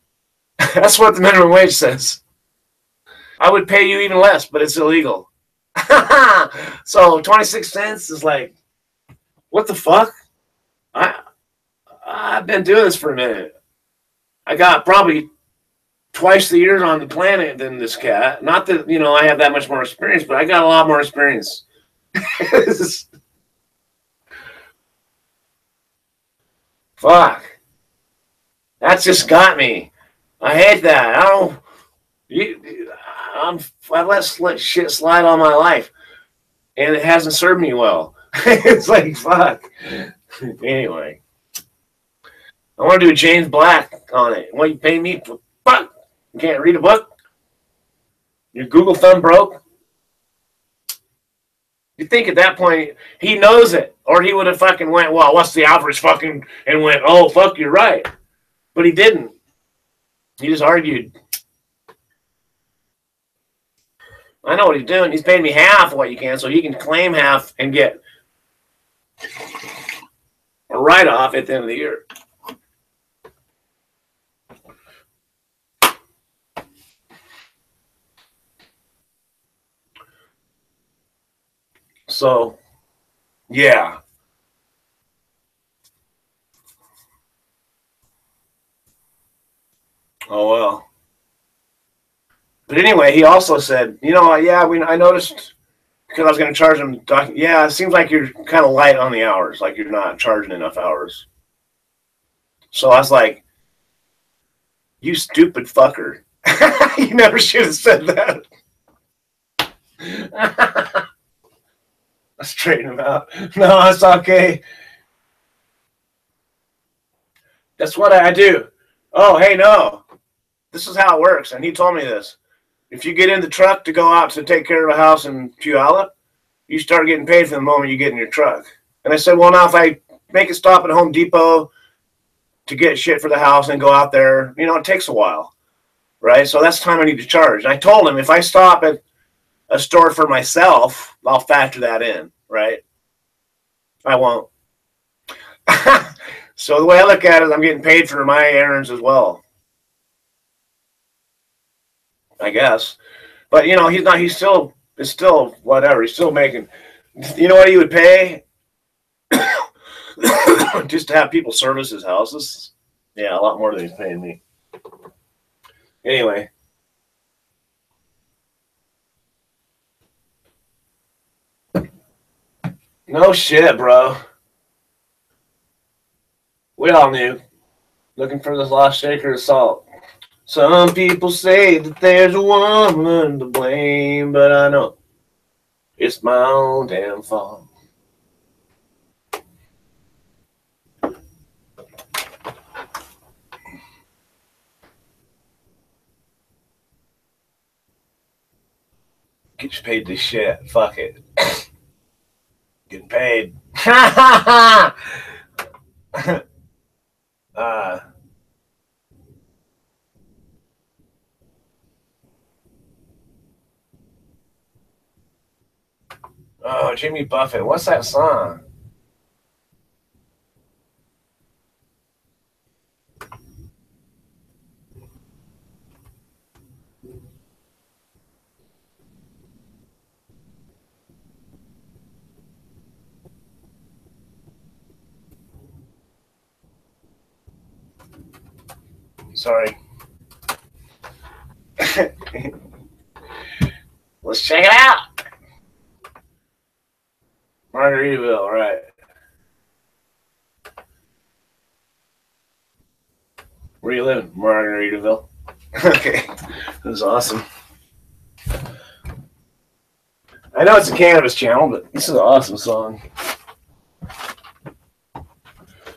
That's what the minimum wage says. I would pay you even less, but it's illegal. So 26 cents is like, what the fuck? I've been doing this for a minute. I got probably twice the years on the planet than this cat. Not that, I have that much more experience, but I got a lot more experience. Fuck. That's just got me. I hate that. I let shit slide all my life, and it hasn't served me well. It's like, fuck. Anyway. I want to do a James Black on it. What you pay me for? Fuck. You can't read a book? Your Google thumb broke? You think at that point he knows it, or he would have fucking went, well, what's the average fucking, and went, oh, fuck, you're right. But he didn't. He just argued. I know what he's doing. He's paying me half of what you can, so he can claim half and get a write-off at the end of the year. So, yeah. Oh, well. But anyway, he also said, you know, yeah, I noticed because I was going to charge him. Yeah, it seems like you're kind of light on the hours, like you're not charging enough hours. So I was like, you stupid fucker. You never should have said that. I straighten him out. No, it's okay. That's what I do. Oh, hey, no. This is how it works. And he told me this. If you get in the truck to go out to take care of a house in Puyallup, you start getting paid from the moment you get in your truck. And I said, well, now if I make a stop at Home Depot to get shit for the house and go out there, you know, it takes a while, right? So that's time I need to charge. And I told him if I stop at a store for myself, I'll factor that in, right? I won't. So the way I look at it, I'm getting paid for my errands as well, I guess. But, you know, it's still whatever. He's still making, you know what he would pay? Just to have people service his houses. Yeah, a lot more than he's paying me. Anyway. No shit, bro. We all knew. Looking for this lost shaker of salt. Some people say that there's a woman to blame, but I know it's my own damn fault. Get you paid this shit. Fuck it. Getting paid. Oh, Jimmy Buffett. What's that song? Sorry. Let's check it out. Margaritaville, right. Where you living? Margaritaville. Okay. That was awesome. I know it's a cannabis channel, but this is an awesome song.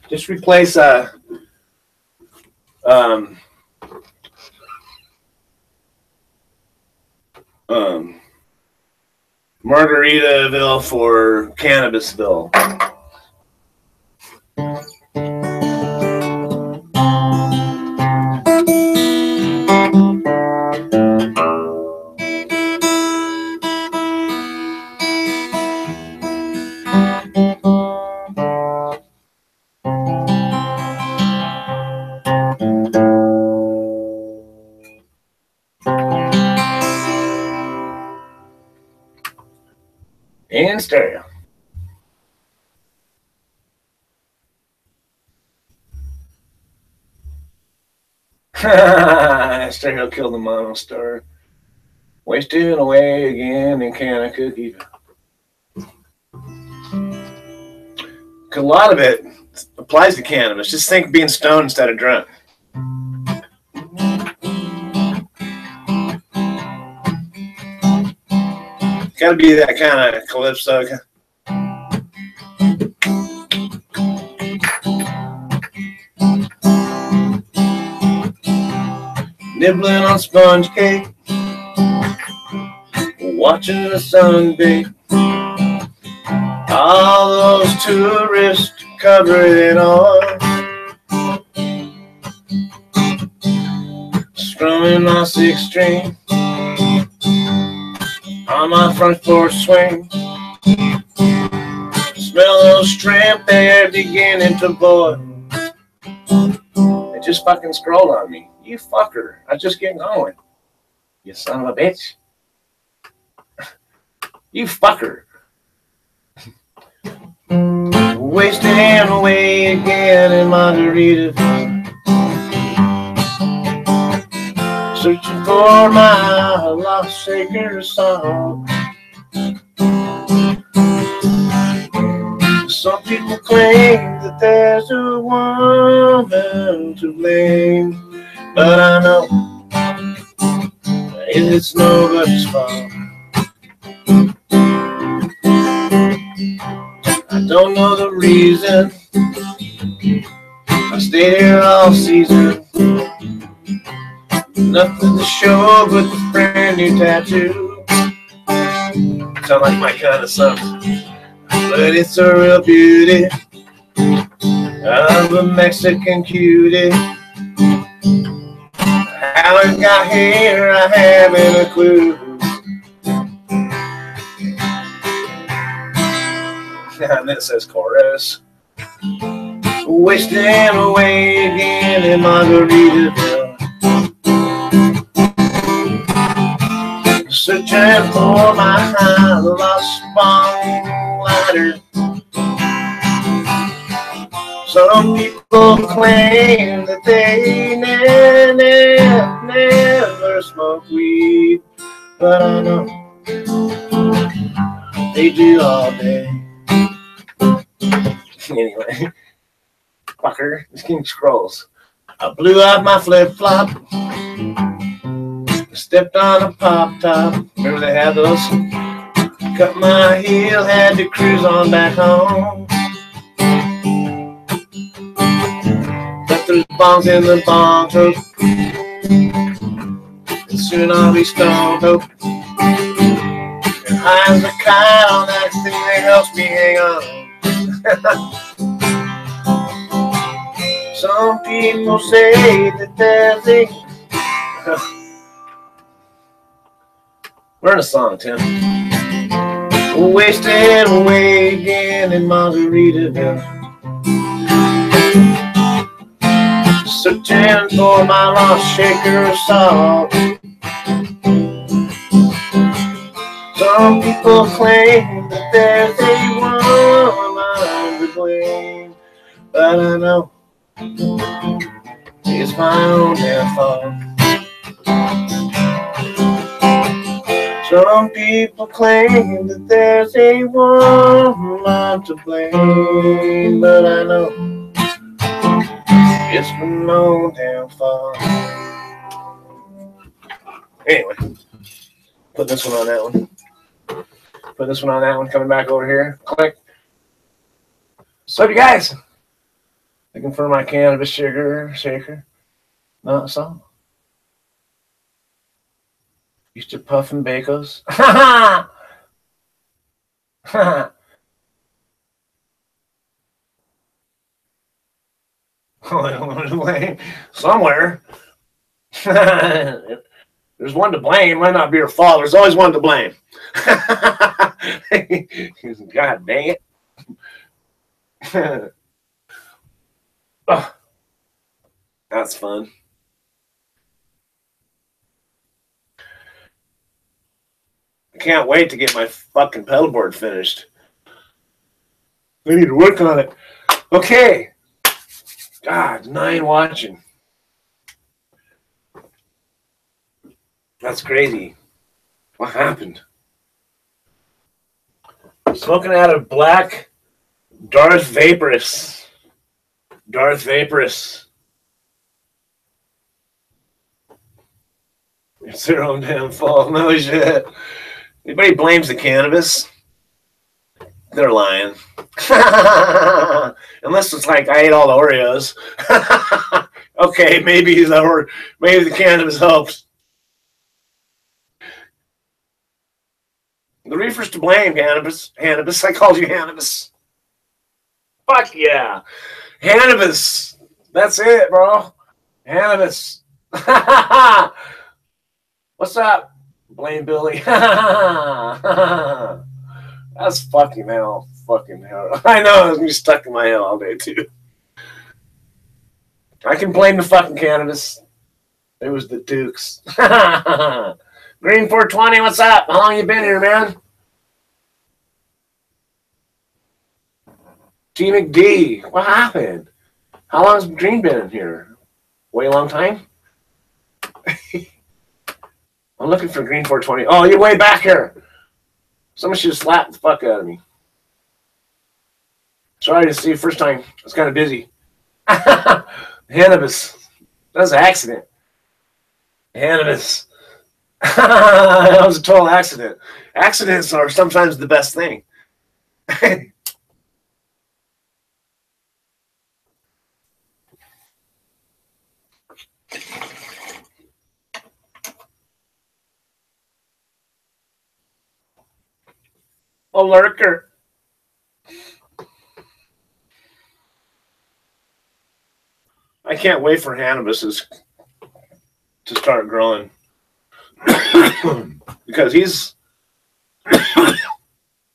Just replace Margaritaville for Cannabisville. And stereo. Stereo killed the mono star. Wasting away again in can of cookie. A lot of it applies to cannabis. Just think being stoned instead of drunk. Gotta be that kind of calypso. Nibbling on sponge cake, watching the sun bake. All those tourists covered in oil, I'm in my 6th string on my front porch swing. Smell those shrimp, they're beginning to boil. They just fucking scrolled on me. You fucker. I just get going. You son of a bitch. You fucker. Wasting away again in Margaritaville. Searching for my lost sacred song. Some people claim that there's a woman to blame, but I know it's nobody's fault. I don't know the reason I stayed here all season. Nothing to show but this brand new tattoo. Sound like my kind of something, but it's a real beauty of a Mexican cutie. How it got here, I haven't a clue. And then it says chorus. Wasting away again in Margaritaville. Searching for my lost spong lighter. Some people claim that they never smoke weed, but I know they do all day. Anyway, fucker, this king scrolls. I blew out my flip-flop, stepped on a pop-top. Remember they had those? Cut my heel, had to cruise on back home. But there's bongs in the bong tote, and soon I'll be stoned, hope. And high as a kite on that thing that helps me hang on. Some people say that there's a... Learn a song, Tim. Wasted away again in Margaritaville. Searching for my lost shaker of salt. Some people claim that there's a woman to blame, but I know it's my own damn fault. Some people claim that there's a woman to blame, but I know it's my own damn fault. Anyway, put this one on that one. Put this one on that one. Coming back over here. Click. So, you guys, looking for my cannabis shaker? No, so. Used to puff and bacos. Ha ha! Somewhere. There's one to blame. Might not be your fault. There's always one to blame. God dang it. Oh, that's fun. I can't wait to get my fucking pedalboard finished. I need to work on it. Okay. God, 9 watching. That's crazy. What happened? Smoking out of black Darth Vaporous. Darth Vaporous. It's their own damn fault. No shit. Anybody blames the cannabis, they're lying. Unless it's like I ate all the Oreos. Okay, maybe the cannabis helps. The reefer's to blame, cannabis. Cannabis. I called you cannabis. Fuck yeah. Cannabis. That's it, bro. Cannabis. What's up, Blame Billy? That's fucking hell. Fucking hell. I know, it's gonna be stuck in my head all day, too. I can blame the fucking cannabis. It was the Dukes. Green 420, what's up? How long you been here, man? T McD, what happened? How long has Green been in here? Way a long time? I'm looking for Green 420. Oh, you're way back here. Someone should have slapped the fuck out of me. Sorry to see you first time. I was kind of busy. Cannabis. That was an accident. Cannabis. That was a total accident. Accidents are sometimes the best thing. A lurker. I can't wait for cannabises to start growing. Because he's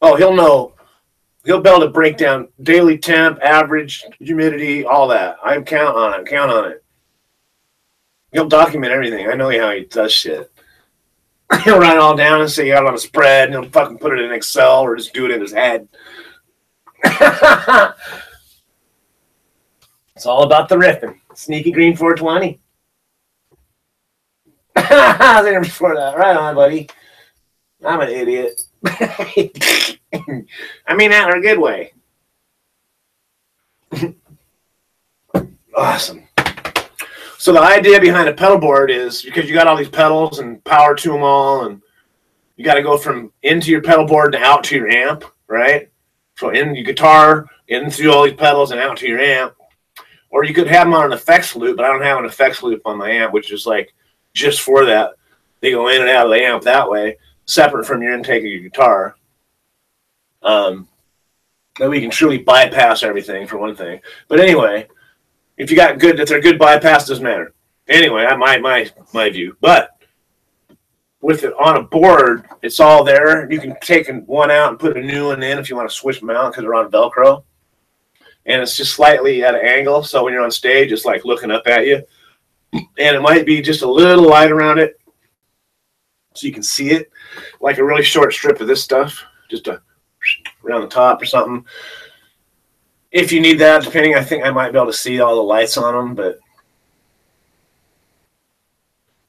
he'll know. He'll be able to break down daily temp, average, humidity, all that. I count on it. He'll document everything. I know how he does shit. He'll write it all down and say out on a spread, and he'll fucking put it in Excel or just do it in his head. It's all about the riffing. Sneaky Green 420. I was there before that. Right on, buddy. I'm an idiot. I mean that in a good way. Awesome. So the idea behind a pedal board is because you got all these pedals and power to them all, and you got to go from into your pedal board and out to your amp, right? So in your guitar, in through all these pedals and out to your amp. Or you could have them on an effects loop, but I don't have an effects loop on my amp, which is like just for that. They go in and out of the amp that way, separate from your intake of your guitar. That we can truly bypass everything, for one thing. But anyway, if they're good bypass, doesn't matter. Anyway, my view. But with it on a board, it's all there. You can take one out and put a new one in if you want to switch them out because they're on Velcro. And it's just slightly at an angle, so when you're on stage, it's like looking up at you. And it might be just a little light around it, so you can see it, like a really short strip of this stuff, just around the top or something. If you need that, depending, I think I might be able to see all the lights on them, but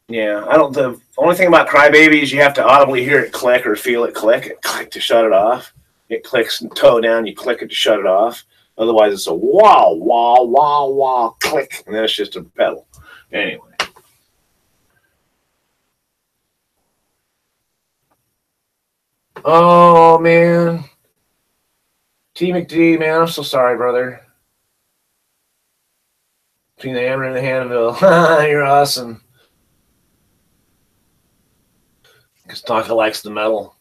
yeah, the only thing about Crybaby is you have to audibly hear it click or feel it click to shut it off. It clicks and toe down, you click it to shut it off. Otherwise, it's a wah, wah, wah, wah, click, and then it's just a pedal. Anyway. Oh, man. T McD, man, I'm so sorry, brother. Between the hammer and the handbill. You're awesome. Because Tonka likes the metal.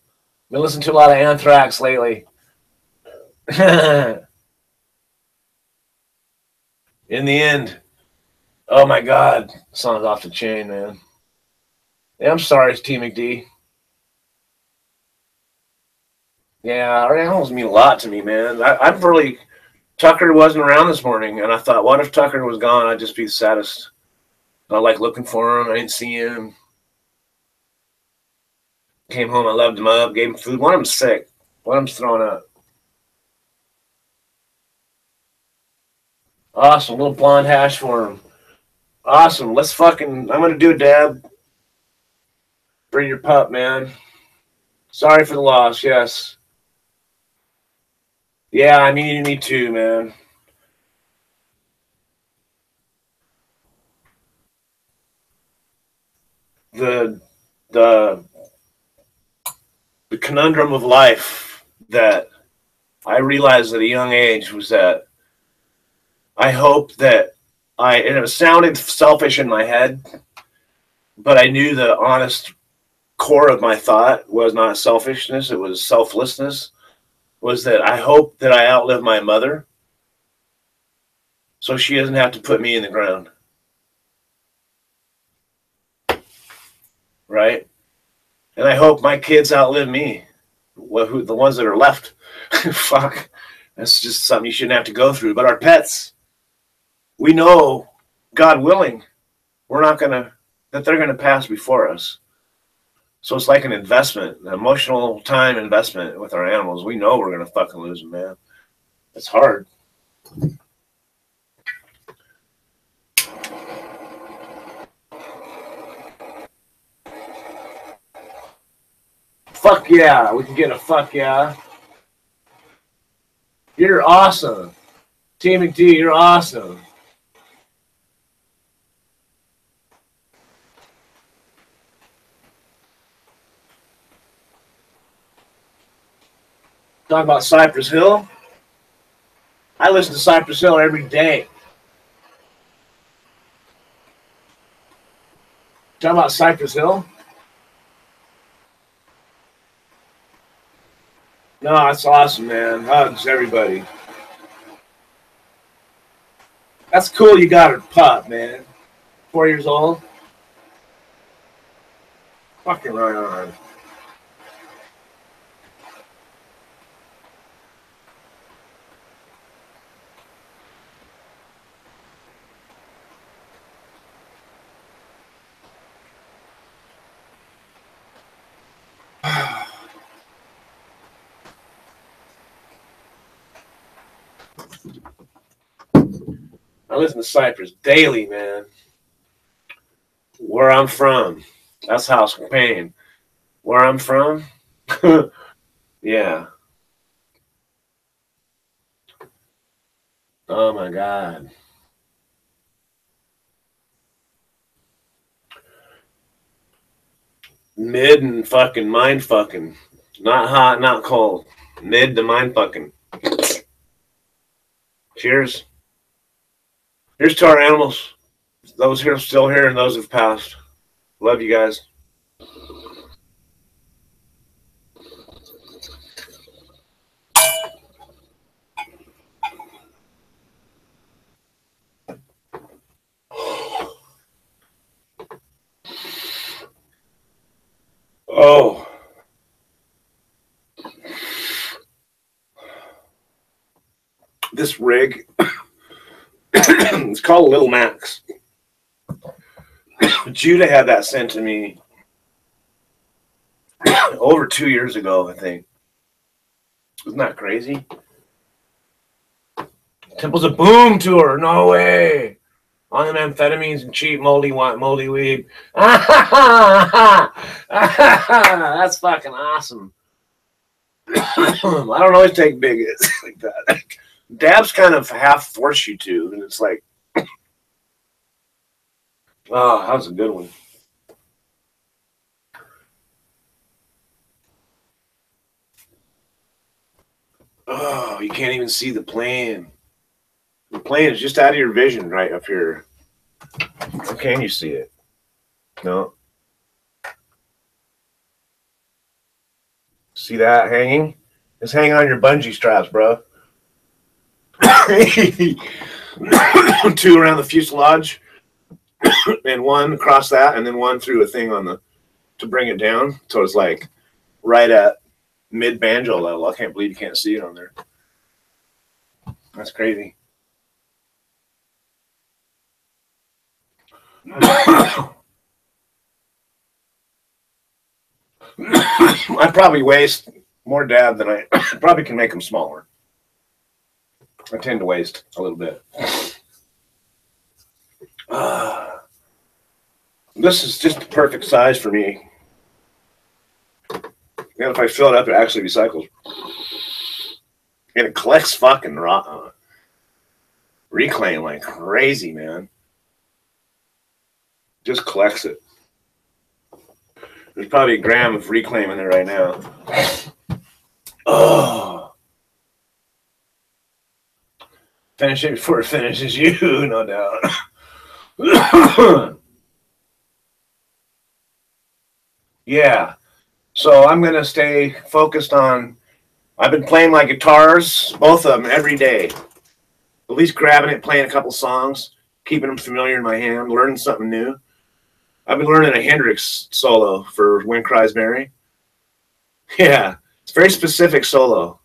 I've been listening to a lot of Anthrax lately. In the end, oh my God, song's off the chain, man. Yeah, I'm sorry, T McD. Yeah, animals mean a lot to me, man. I'm really, Tucker wasn't around this morning, and I thought, what if Tucker was gone? I'd just be the saddest. I like looking for him. I didn't see him. Came home, I loved him up, gave him food. One of them's sick. One of them's throwing up. Awesome, little blonde hash for him. Awesome, I'm going to do a dab for your pup, man. Sorry for the loss, yes. Yeah, I mean, me too, man. The conundrum of life that I realized at a young age was that I hope that and it sounded selfish in my head, but I knew the honest core of my thought was not selfishness, it was selflessness, was that I hope that I outlive my mother so she doesn't have to put me in the ground. right? And I hope my kids outlive me. Well, the ones that are left. Fuck. That's just something you shouldn't have to go through. But our pets, we know, God willing, we're not going to, that they're going to pass before us. So it's like an investment, an emotional time investment with our animals. We know we're going to fucking lose them, man. It's hard. Fuck yeah. We can get a fuck yeah. You're awesome. Team and D, you're awesome. Talking about Cypress Hill. I listen to Cypress Hill every day. Talking about Cypress Hill? No, that's awesome, man. Hugs, everybody. That's cool you got her pup, man. 4 years old. Fucking right on. I listen to Cypress daily, man. Where I'm from. That's House of Pain. Where I'm from? Yeah. Oh my God. Mid and fucking mind fucking. Not hot, not cold. Mid to mind fucking. Cheers. Here's to our animals. Those here still here and those who've passed. Love you guys. Oh. This rig, it's called Little Max. Judah had that sent to me over 2 years ago, I think. Isn't that crazy? Temples of Boom tour. No way. On them amphetamines and cheap moldy weed. That's fucking awesome. I don't always take big hits like that. Dabs kind of half force you to, and it's like, oh, that was a good one. Oh, you can't even see the plane. The plane is just out of your vision right up here. How can you see it? No. See that hanging? It's hanging on your bungee straps, bro. 2 around the fuselage, and 1 across that, and then 1 through a thing on the to bring it down. So it's like right at mid banjo level. I can't believe you can't see it on there. That's crazy. I probably waste more dab than I probably can make them smaller. I tend to waste a little bit. This is just the perfect size for me. And if I fill it up, it actually recycles. And it collects fucking reclaim like crazy, man. Just collects it. There's probably a gram of reclaim in there right now. Oh. Finish it before it finishes you, no doubt. Yeah. So I'm going to stay focused on, I've been playing my guitars, both of them, every day. At least grabbing it, playing a couple songs, keeping them familiar in my hand, learning something new. I've been learning a Hendrix solo for When Cries Mary. Yeah, it's a very specific solo.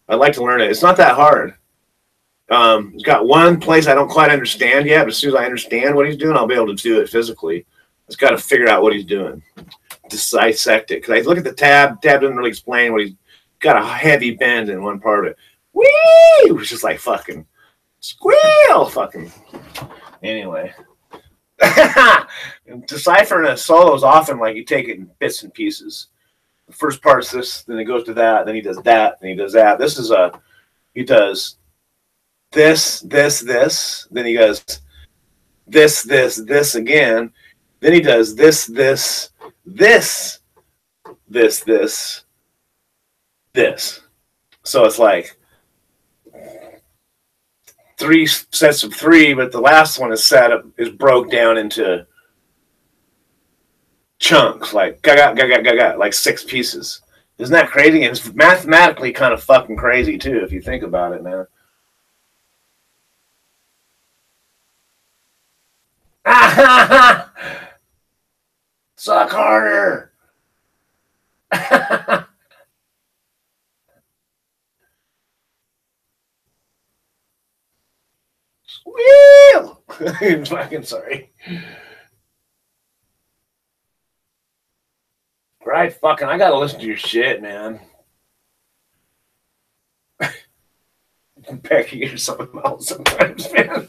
I'd like to learn it. It's not that hard. It's got one place I don't quite understand yet, but as soon as I understand what he's doing, I'll be able to do it physically. It's got to figure out what he's doing, dissect it. Because I look at the tab. Tab doesn't really explain what he's got. A heavy bend in one part of it. Whee! It was just like fucking squeal, fucking. Anyway, deciphering a solo is often like you take it in bits and pieces. The first part's this, then it goes to that, then he does that, then he does that. This is he does this, then he goes this again, then he does this, this. So it's like 3 sets of 3, but the last one is broke down into chunks, like gaga, like 6 pieces. Isn't that crazy? And it's mathematically kind of fucking crazy too, if you think about it, man. Suck harder. Squeal. Fucking sorry. Right, fucking, I gotta listen to your shit, man. Becky, you're something else sometimes, man.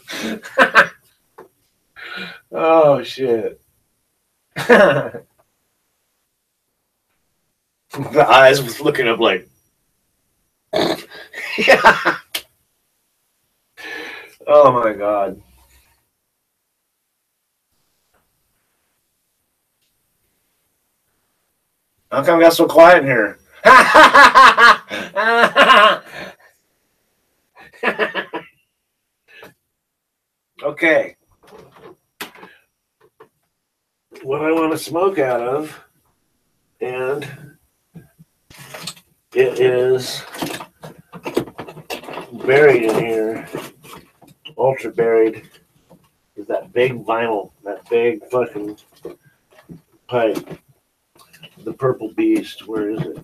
Oh, shit. The eyes was looking up like, yeah. Oh, my God. How come I got so quiet in here? Okay. What I want to smoke out of, and it is buried in here, ultra buried, is that big vinyl, that big fucking pipe. The Purple Beast, where is it?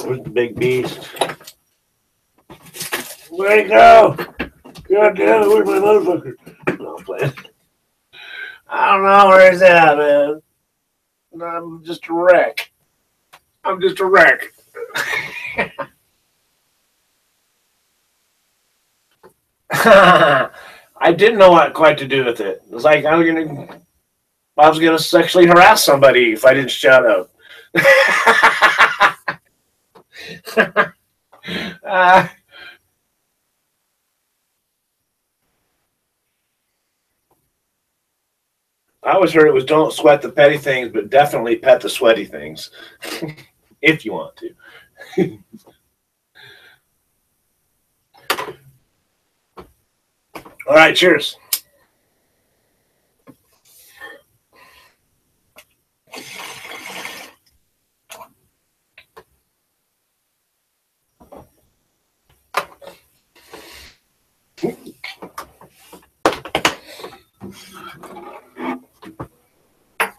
Where's the big beast? Where'd he go? God damn it, where's my motherfucker? No, I'm playing. I don't know where he's at, man. I'm just a wreck. I'm just a wreck. I didn't know what quite to do with it. It was like I was gonna sexually harass somebody if I didn't shut up. I always heard it was don't sweat the petty things, but definitely pet the sweaty things if you want to. All right, cheers.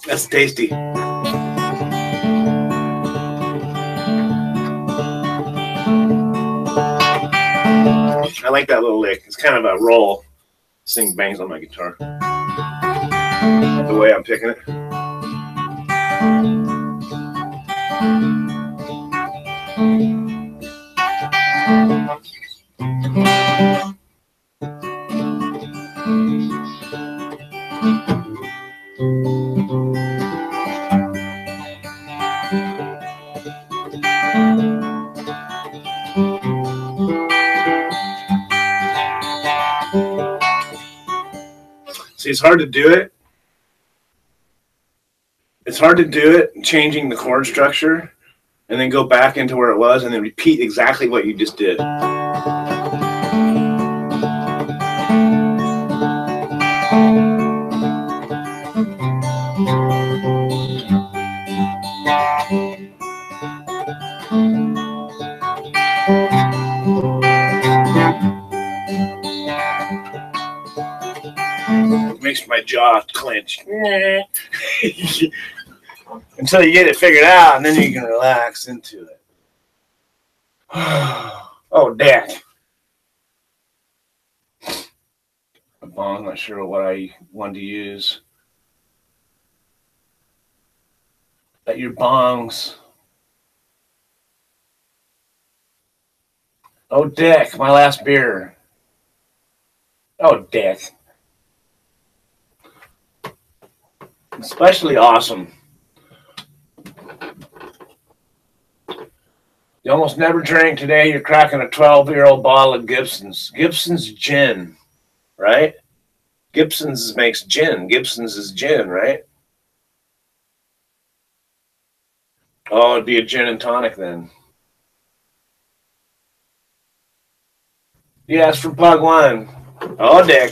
That's tasty. I like that little lick. It's kind of a roll. This thing bangs on my guitar. The way I'm picking it. See, it's hard to do it. It's hard to do it changing the chord structure and then go back into where it was and then repeat exactly what you just did. my jaw clench. Until you get it figured out, and then you can relax into it. Oh, Dak. A bong, not sure what I wanted to use. At your bongs. Oh, Dick, my last beer. Oh, Dick. Especially awesome. You almost never drink today. You're cracking a 12-year-old bottle of Gibson's. Gibson's gin, right? Gibson's makes gin. Gibson's is gin, right? Oh, it'd be a gin and tonic then. Yeah, it's from Pug One. Oh, Dick.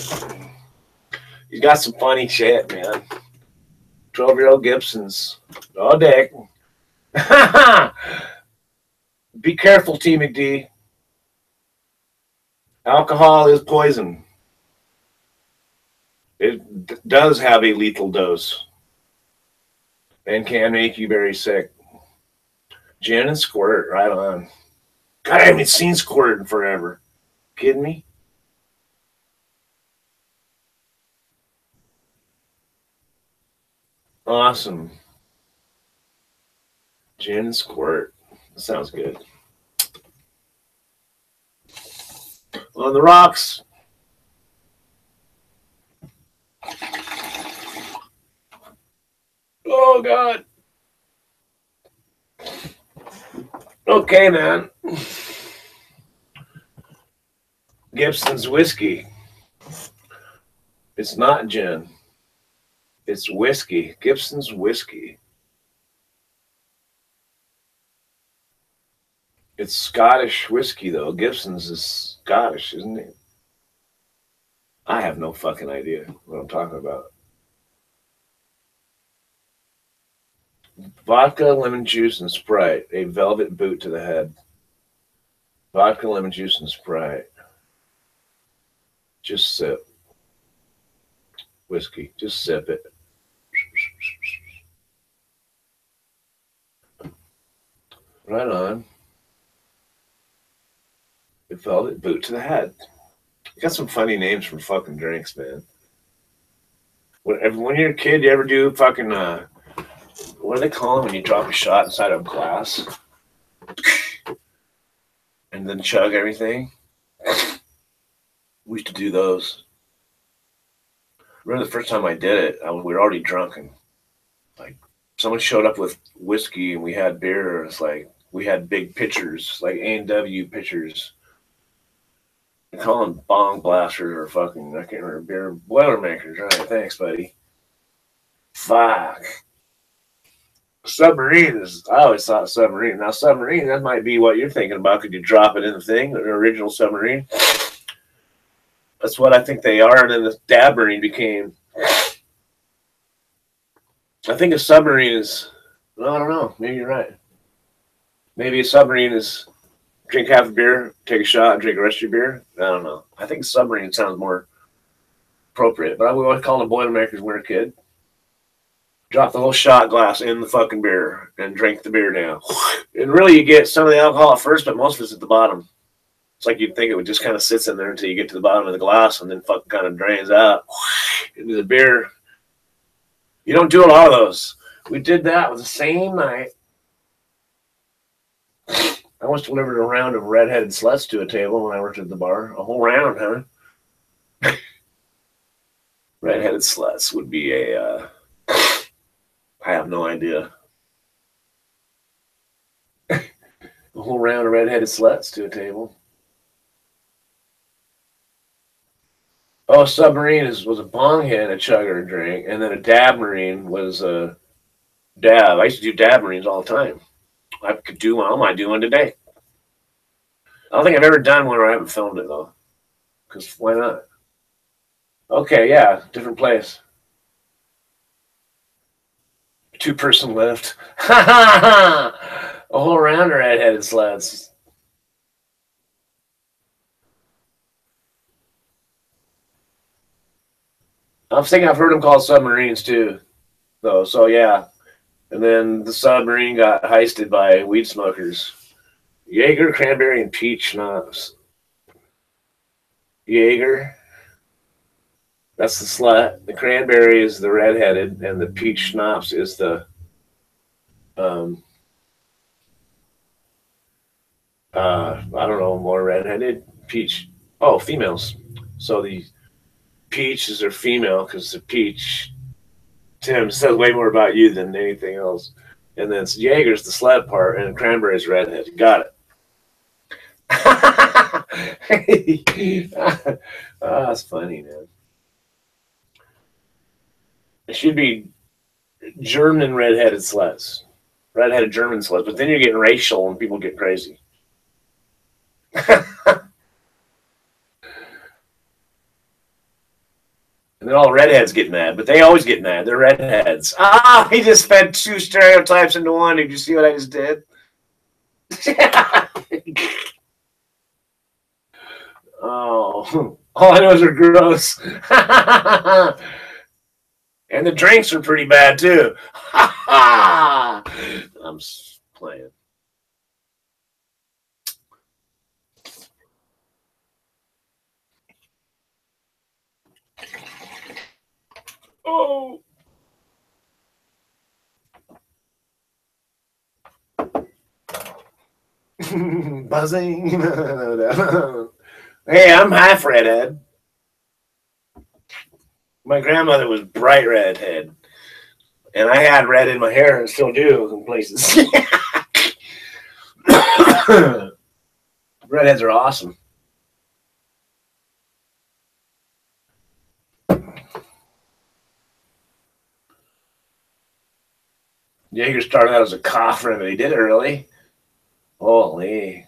He's got some funny shit, man. 12-year-old Gibson's. Oh, Dick. Be careful, T. McD. Alcohol is poison. It does have a lethal dose and can make you very sick. Gin and squirt, right on. God, I haven't seen squirt in forever. Kidding me? Awesome. Gin and squirt. That sounds good. On the rocks. Oh, God. Okay, man. Gibson's whiskey. It's not gin. It's whiskey. Gibson's whiskey. It's Scottish whiskey, though. Gibson's is Scottish, isn't it? I have no fucking idea what I'm talking about. Vodka, lemon juice, and Sprite. A velvet boot to the head. Vodka, lemon juice, and Sprite. Just sip. Whiskey. Just sip it. Right on. A velvet boot to the head. You got some funny names for fucking drinks, man. When you're a kid, you ever do fucking, what do they call them when you drop a shot inside of a glass? And then chug everything? We used to do those. Remember the first time I did it, we were already drunk, and like someone showed up with whiskey and we had beer. It's like we had big pitchers, like A&W pitchers. They call them bong blasters or fucking, I can't remember, beer boilermakers, right? Thanks, buddy. Fuck. Submarine is, I always thought submarine. Now, submarine, that might be what you're thinking about. Could you drop it in the thing, an original submarine? That's what I think they are. And then the dabmarine became, I think a submarine is, well, I don't know. Maybe you're right. Maybe a submarine is drink half a beer, take a shot, and drink the rest of your beer. I don't know. I think submarine sounds more appropriate. But I would always call them Boilermakers when we were a kid. Drop the whole shot glass in the fucking beer and drink the beer down. And really, you get some of the alcohol at first, but most of it's at the bottom. It's like you'd think it would just kind of sits in there until you get to the bottom of the glass and then fucking kind of drains out into the beer. You don't do a lot of those. We did that with the same night. I once delivered a round of red-headed sluts to a table when I worked at the bar. A whole round, huh? Red-headed sluts would be a, I have no idea. A whole round of red-headed sluts to a table. Oh, submarine was a bong hit, a chugger drink, and then a dab marine was a dab. I used to do dab marines all the time. I could do one. I might do one today. I don't think I've ever done one where I haven't filmed it, though. Because why not? Okay, yeah, different place. Two-person lift. A whole round of red-headed sluts. I'm thinking I've heard them called submarines too, though. So yeah. And then the submarine got heisted by weed smokers. Jaeger, cranberry, and peach schnapps. Jaeger, that's the slut. The cranberry is the redheaded, and the peach schnapps is the I don't know, more redheaded. Peach. Oh, females. So the peaches are female because the peach. Tim says way more about you than anything else. And then Jaeger's the sled part, and cranberry's redhead. Got it. That's funny, man. It should be German redheaded sleds, redheaded German sleds. But then you're getting racial, and people get crazy. And then all the redheads get mad, but they always get mad. They're redheads. Ah, he just fed two stereotypes into one. Did you see what I just did? Oh, all I know is they're gross. And the drinks are pretty bad, too. I'm playing. Oh. Buzzing. Hey, I'm half redhead. My grandmother was bright redhead. And I had red in my hair and still do in places. Redheads are awesome. Jaeger started out as a cough remedy. Did it really? Holy.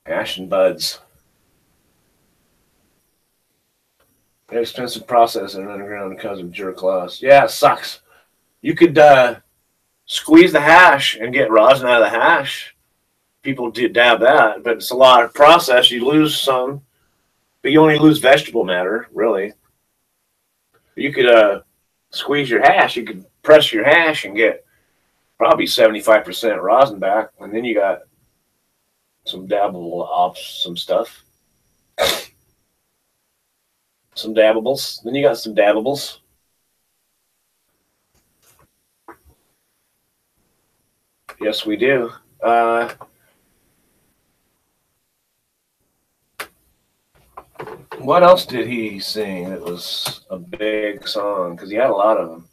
Ash and buds. Expensive process in underground because of jerk loss. Yeah, it sucks. You could squeeze the hash and get rosin out of the hash. People do dab that, but it's a lot of process. You lose some, but you only lose vegetable matter, really. You could squeeze your hash. You could press your hash and get probably 75% rosin back, and then you got some dabbable off some stuff. Some dabbables. Then you got some dabbables. Yes, we do. What else did he sing that was a big song? Because he had a lot of them.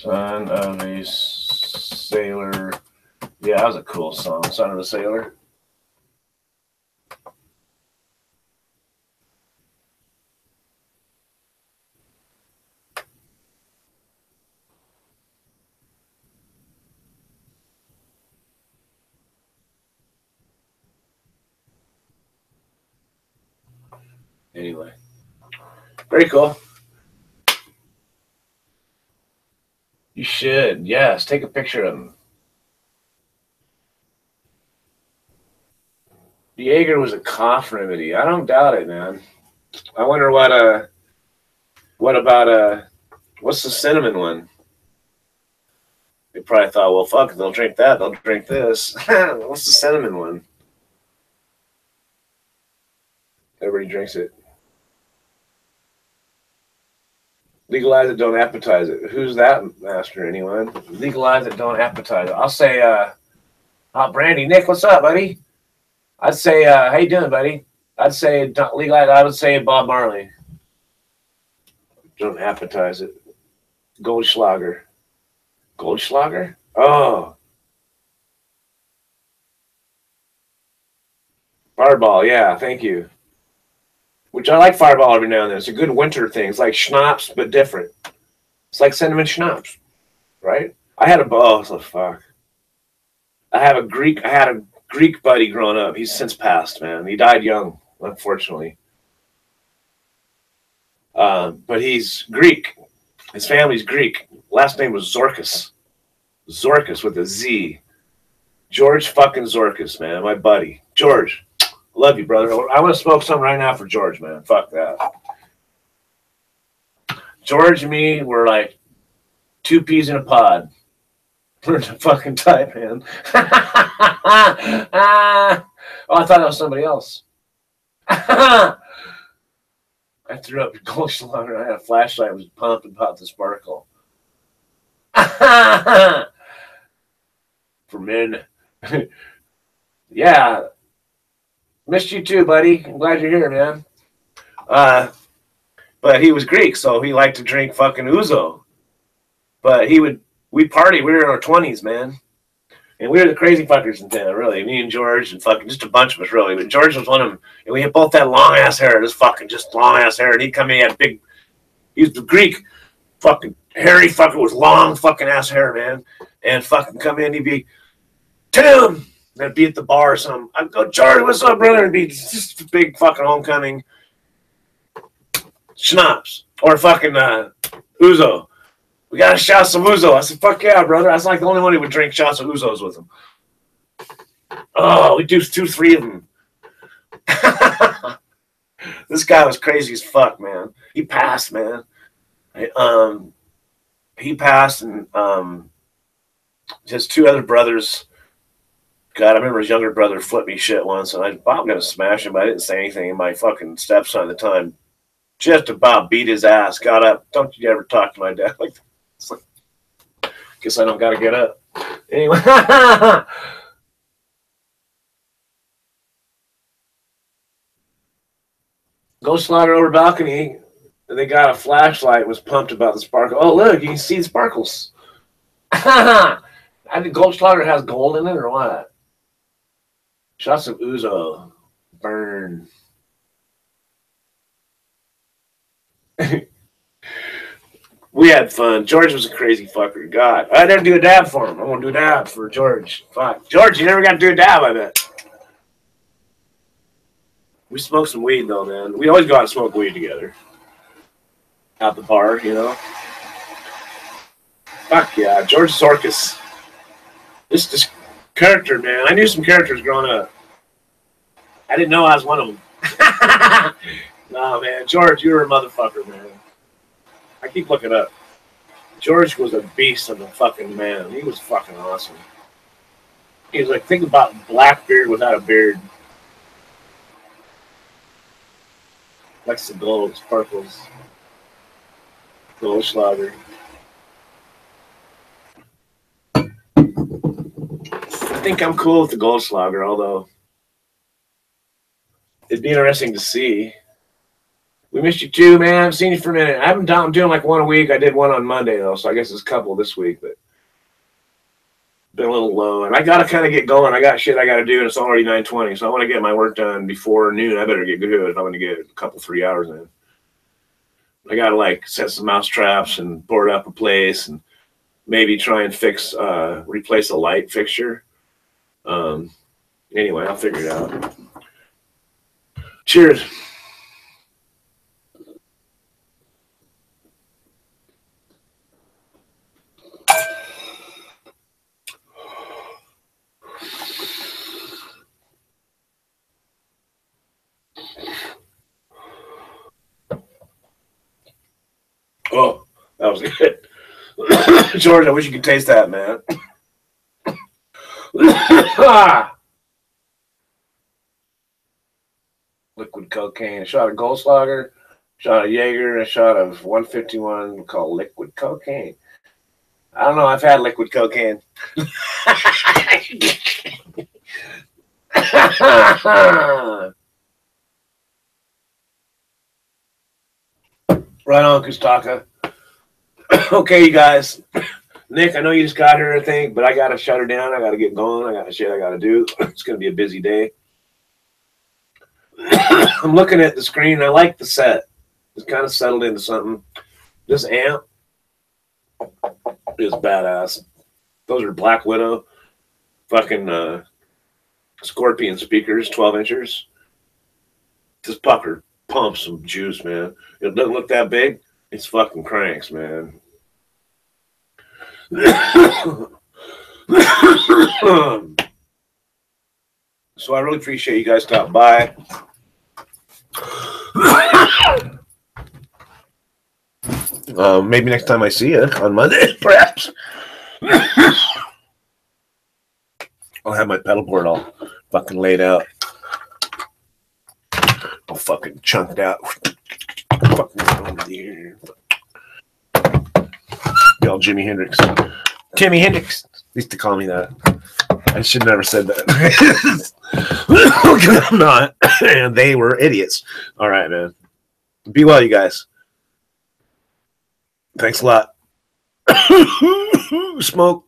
Son of a Sailor. Yeah, that was a cool song. Son of a Sailor. Anyway, very cool. You should, yes. Take a picture of him. Jaeger was a cough remedy. I don't doubt it, man. I wonder what about what's the cinnamon one? They probably thought, well, fuck, they'll drink that. They'll drink this. What's the cinnamon one? Everybody drinks it. Legalize it, don't appetize it. Who's that master, anyone? Legalize it, don't appetize it. I'll say, Hot Brandy. Nick, what's up, buddy? I'd say, how you doing, buddy? I'd say, don't legalize it. I would say Bob Marley. Don't appetize it. Goldschlager. Goldschlager? Oh. Fireball, yeah, thank you. Which I like Fireball every now and then. It's a good winter thing. It's like schnapps, but different. It's like cinnamon schnapps, right? I had fuck. I had a Greek buddy growing up. He's since passed, man. He died young, unfortunately. But he's Greek. His family's Greek. Last name was Zorkis. Zorkis with a Z. George fucking Zorkis, man. My buddy. George. Love you, brother. I want to smoke some right now for George, man. Fuck that. George and me were like two peas in a pod. We're the fucking type, man. Oh, I thought that was somebody else. I threw up the Goldschlager. I had a flashlight. It was pumping pop the sparkle. For men. Yeah. Missed you too, buddy. I'm glad you're here, man. But he was Greek, so he liked to drink fucking ouzo. But we party. We were in our 20s, man. And we were the crazy fuckers in town, really. Me and George and fucking just a bunch of us, really. But George was one of them. And we had both that long ass hair, just long ass hair. And he'd come in, he had he was the Greek fucking hairy fucker with long fucking ass hair, man. And fucking come in, he'd be, Tim! And I'd be at the bar or something. I'd go, George, what's up, brother? And be just a big fucking homecoming schnapps. Or fucking ouzo. We got to shout some ouzo. I said, fuck yeah, brother. I was like the only one who would drink shots of ouzos with him. Oh, we do 2-3 of them. This guy was crazy as fuck, man. He passed, man. He passed, and his two other brothers. God, I remember his younger brother flipped me shit once, and I was about going to smash him, but I didn't say anything. And my fucking stepson at the time just about beat his ass. Got up. Don't you ever talk to my dad like that. It's like, guess I don't got to get up. Anyway. Go slaughter over balcony. They got a flashlight. Was pumped about the sparkle. Oh, look, you can see the sparkles. I think Goldschlager has gold in it or what? Shots of ouzo. Burn. We had fun. George was a crazy fucker. God, I never do a dab for him. I'm gonna do a dab for George. Fuck, George, you never got to do a dab. I bet. We smoked some weed though, man. We always go out and smoke weed together. Out the bar, you know. Fuck yeah, George Zorkis. This character, man. I knew some characters growing up. I didn't know I was one of them. Nah, man. George, you were a motherfucker, man. I keep looking up. George was a beast of a fucking man. He was fucking awesome. He was like, think about Blackbeard without a beard. Like some gold, sparkles. Goldschlager. I think I'm cool with the Goldschlager, although it'd be interesting to see. We missed you too, man. I've seen you for a minute. I haven't done. I'm doing like one a week. I did one on Monday though, so I guess it's a couple this week, but been a little low. And I gotta kind of get going. I got shit I gotta do, and it's already 9:20, so I want to get my work done before noon. I better get good if I'm going to get a couple 3 hours in. I gotta like set some mouse traps and board up a place, and maybe try and replace a light fixture. Anyway, I'll figure it out. Cheers. Oh, that was good. George, I wish you could taste that, man. Liquid cocaine, a shot of Goldschlager, a shot of Jaeger, a shot of 151 called liquid cocaine. I don't know, I've had liquid cocaine. Right on, Kustaka. Okay, you guys. Nick, I know you just got here, I think, but I got to shut her down. I got to get going. I got shit I got to do. It's going to be a busy day. I'm looking at the screen. I like the set. It's kind of settled into something. This amp is badass. Those are Black Widow fucking Scorpion speakers, 12 inchers. This pucker pump some juice, man. It doesn't look that big. It's fucking cranks, man. So I really appreciate you guys stopping by. Maybe next time I see you on Monday, perhaps. I'll have my pedal board all fucking laid out. All fucking chunked out. Be all Jimi Hendrix. Timmy Hendrix. They used to call me that. I should never said that. I'm not. And they were idiots. All right, man. Be well, you guys. Thanks a lot. Smoke.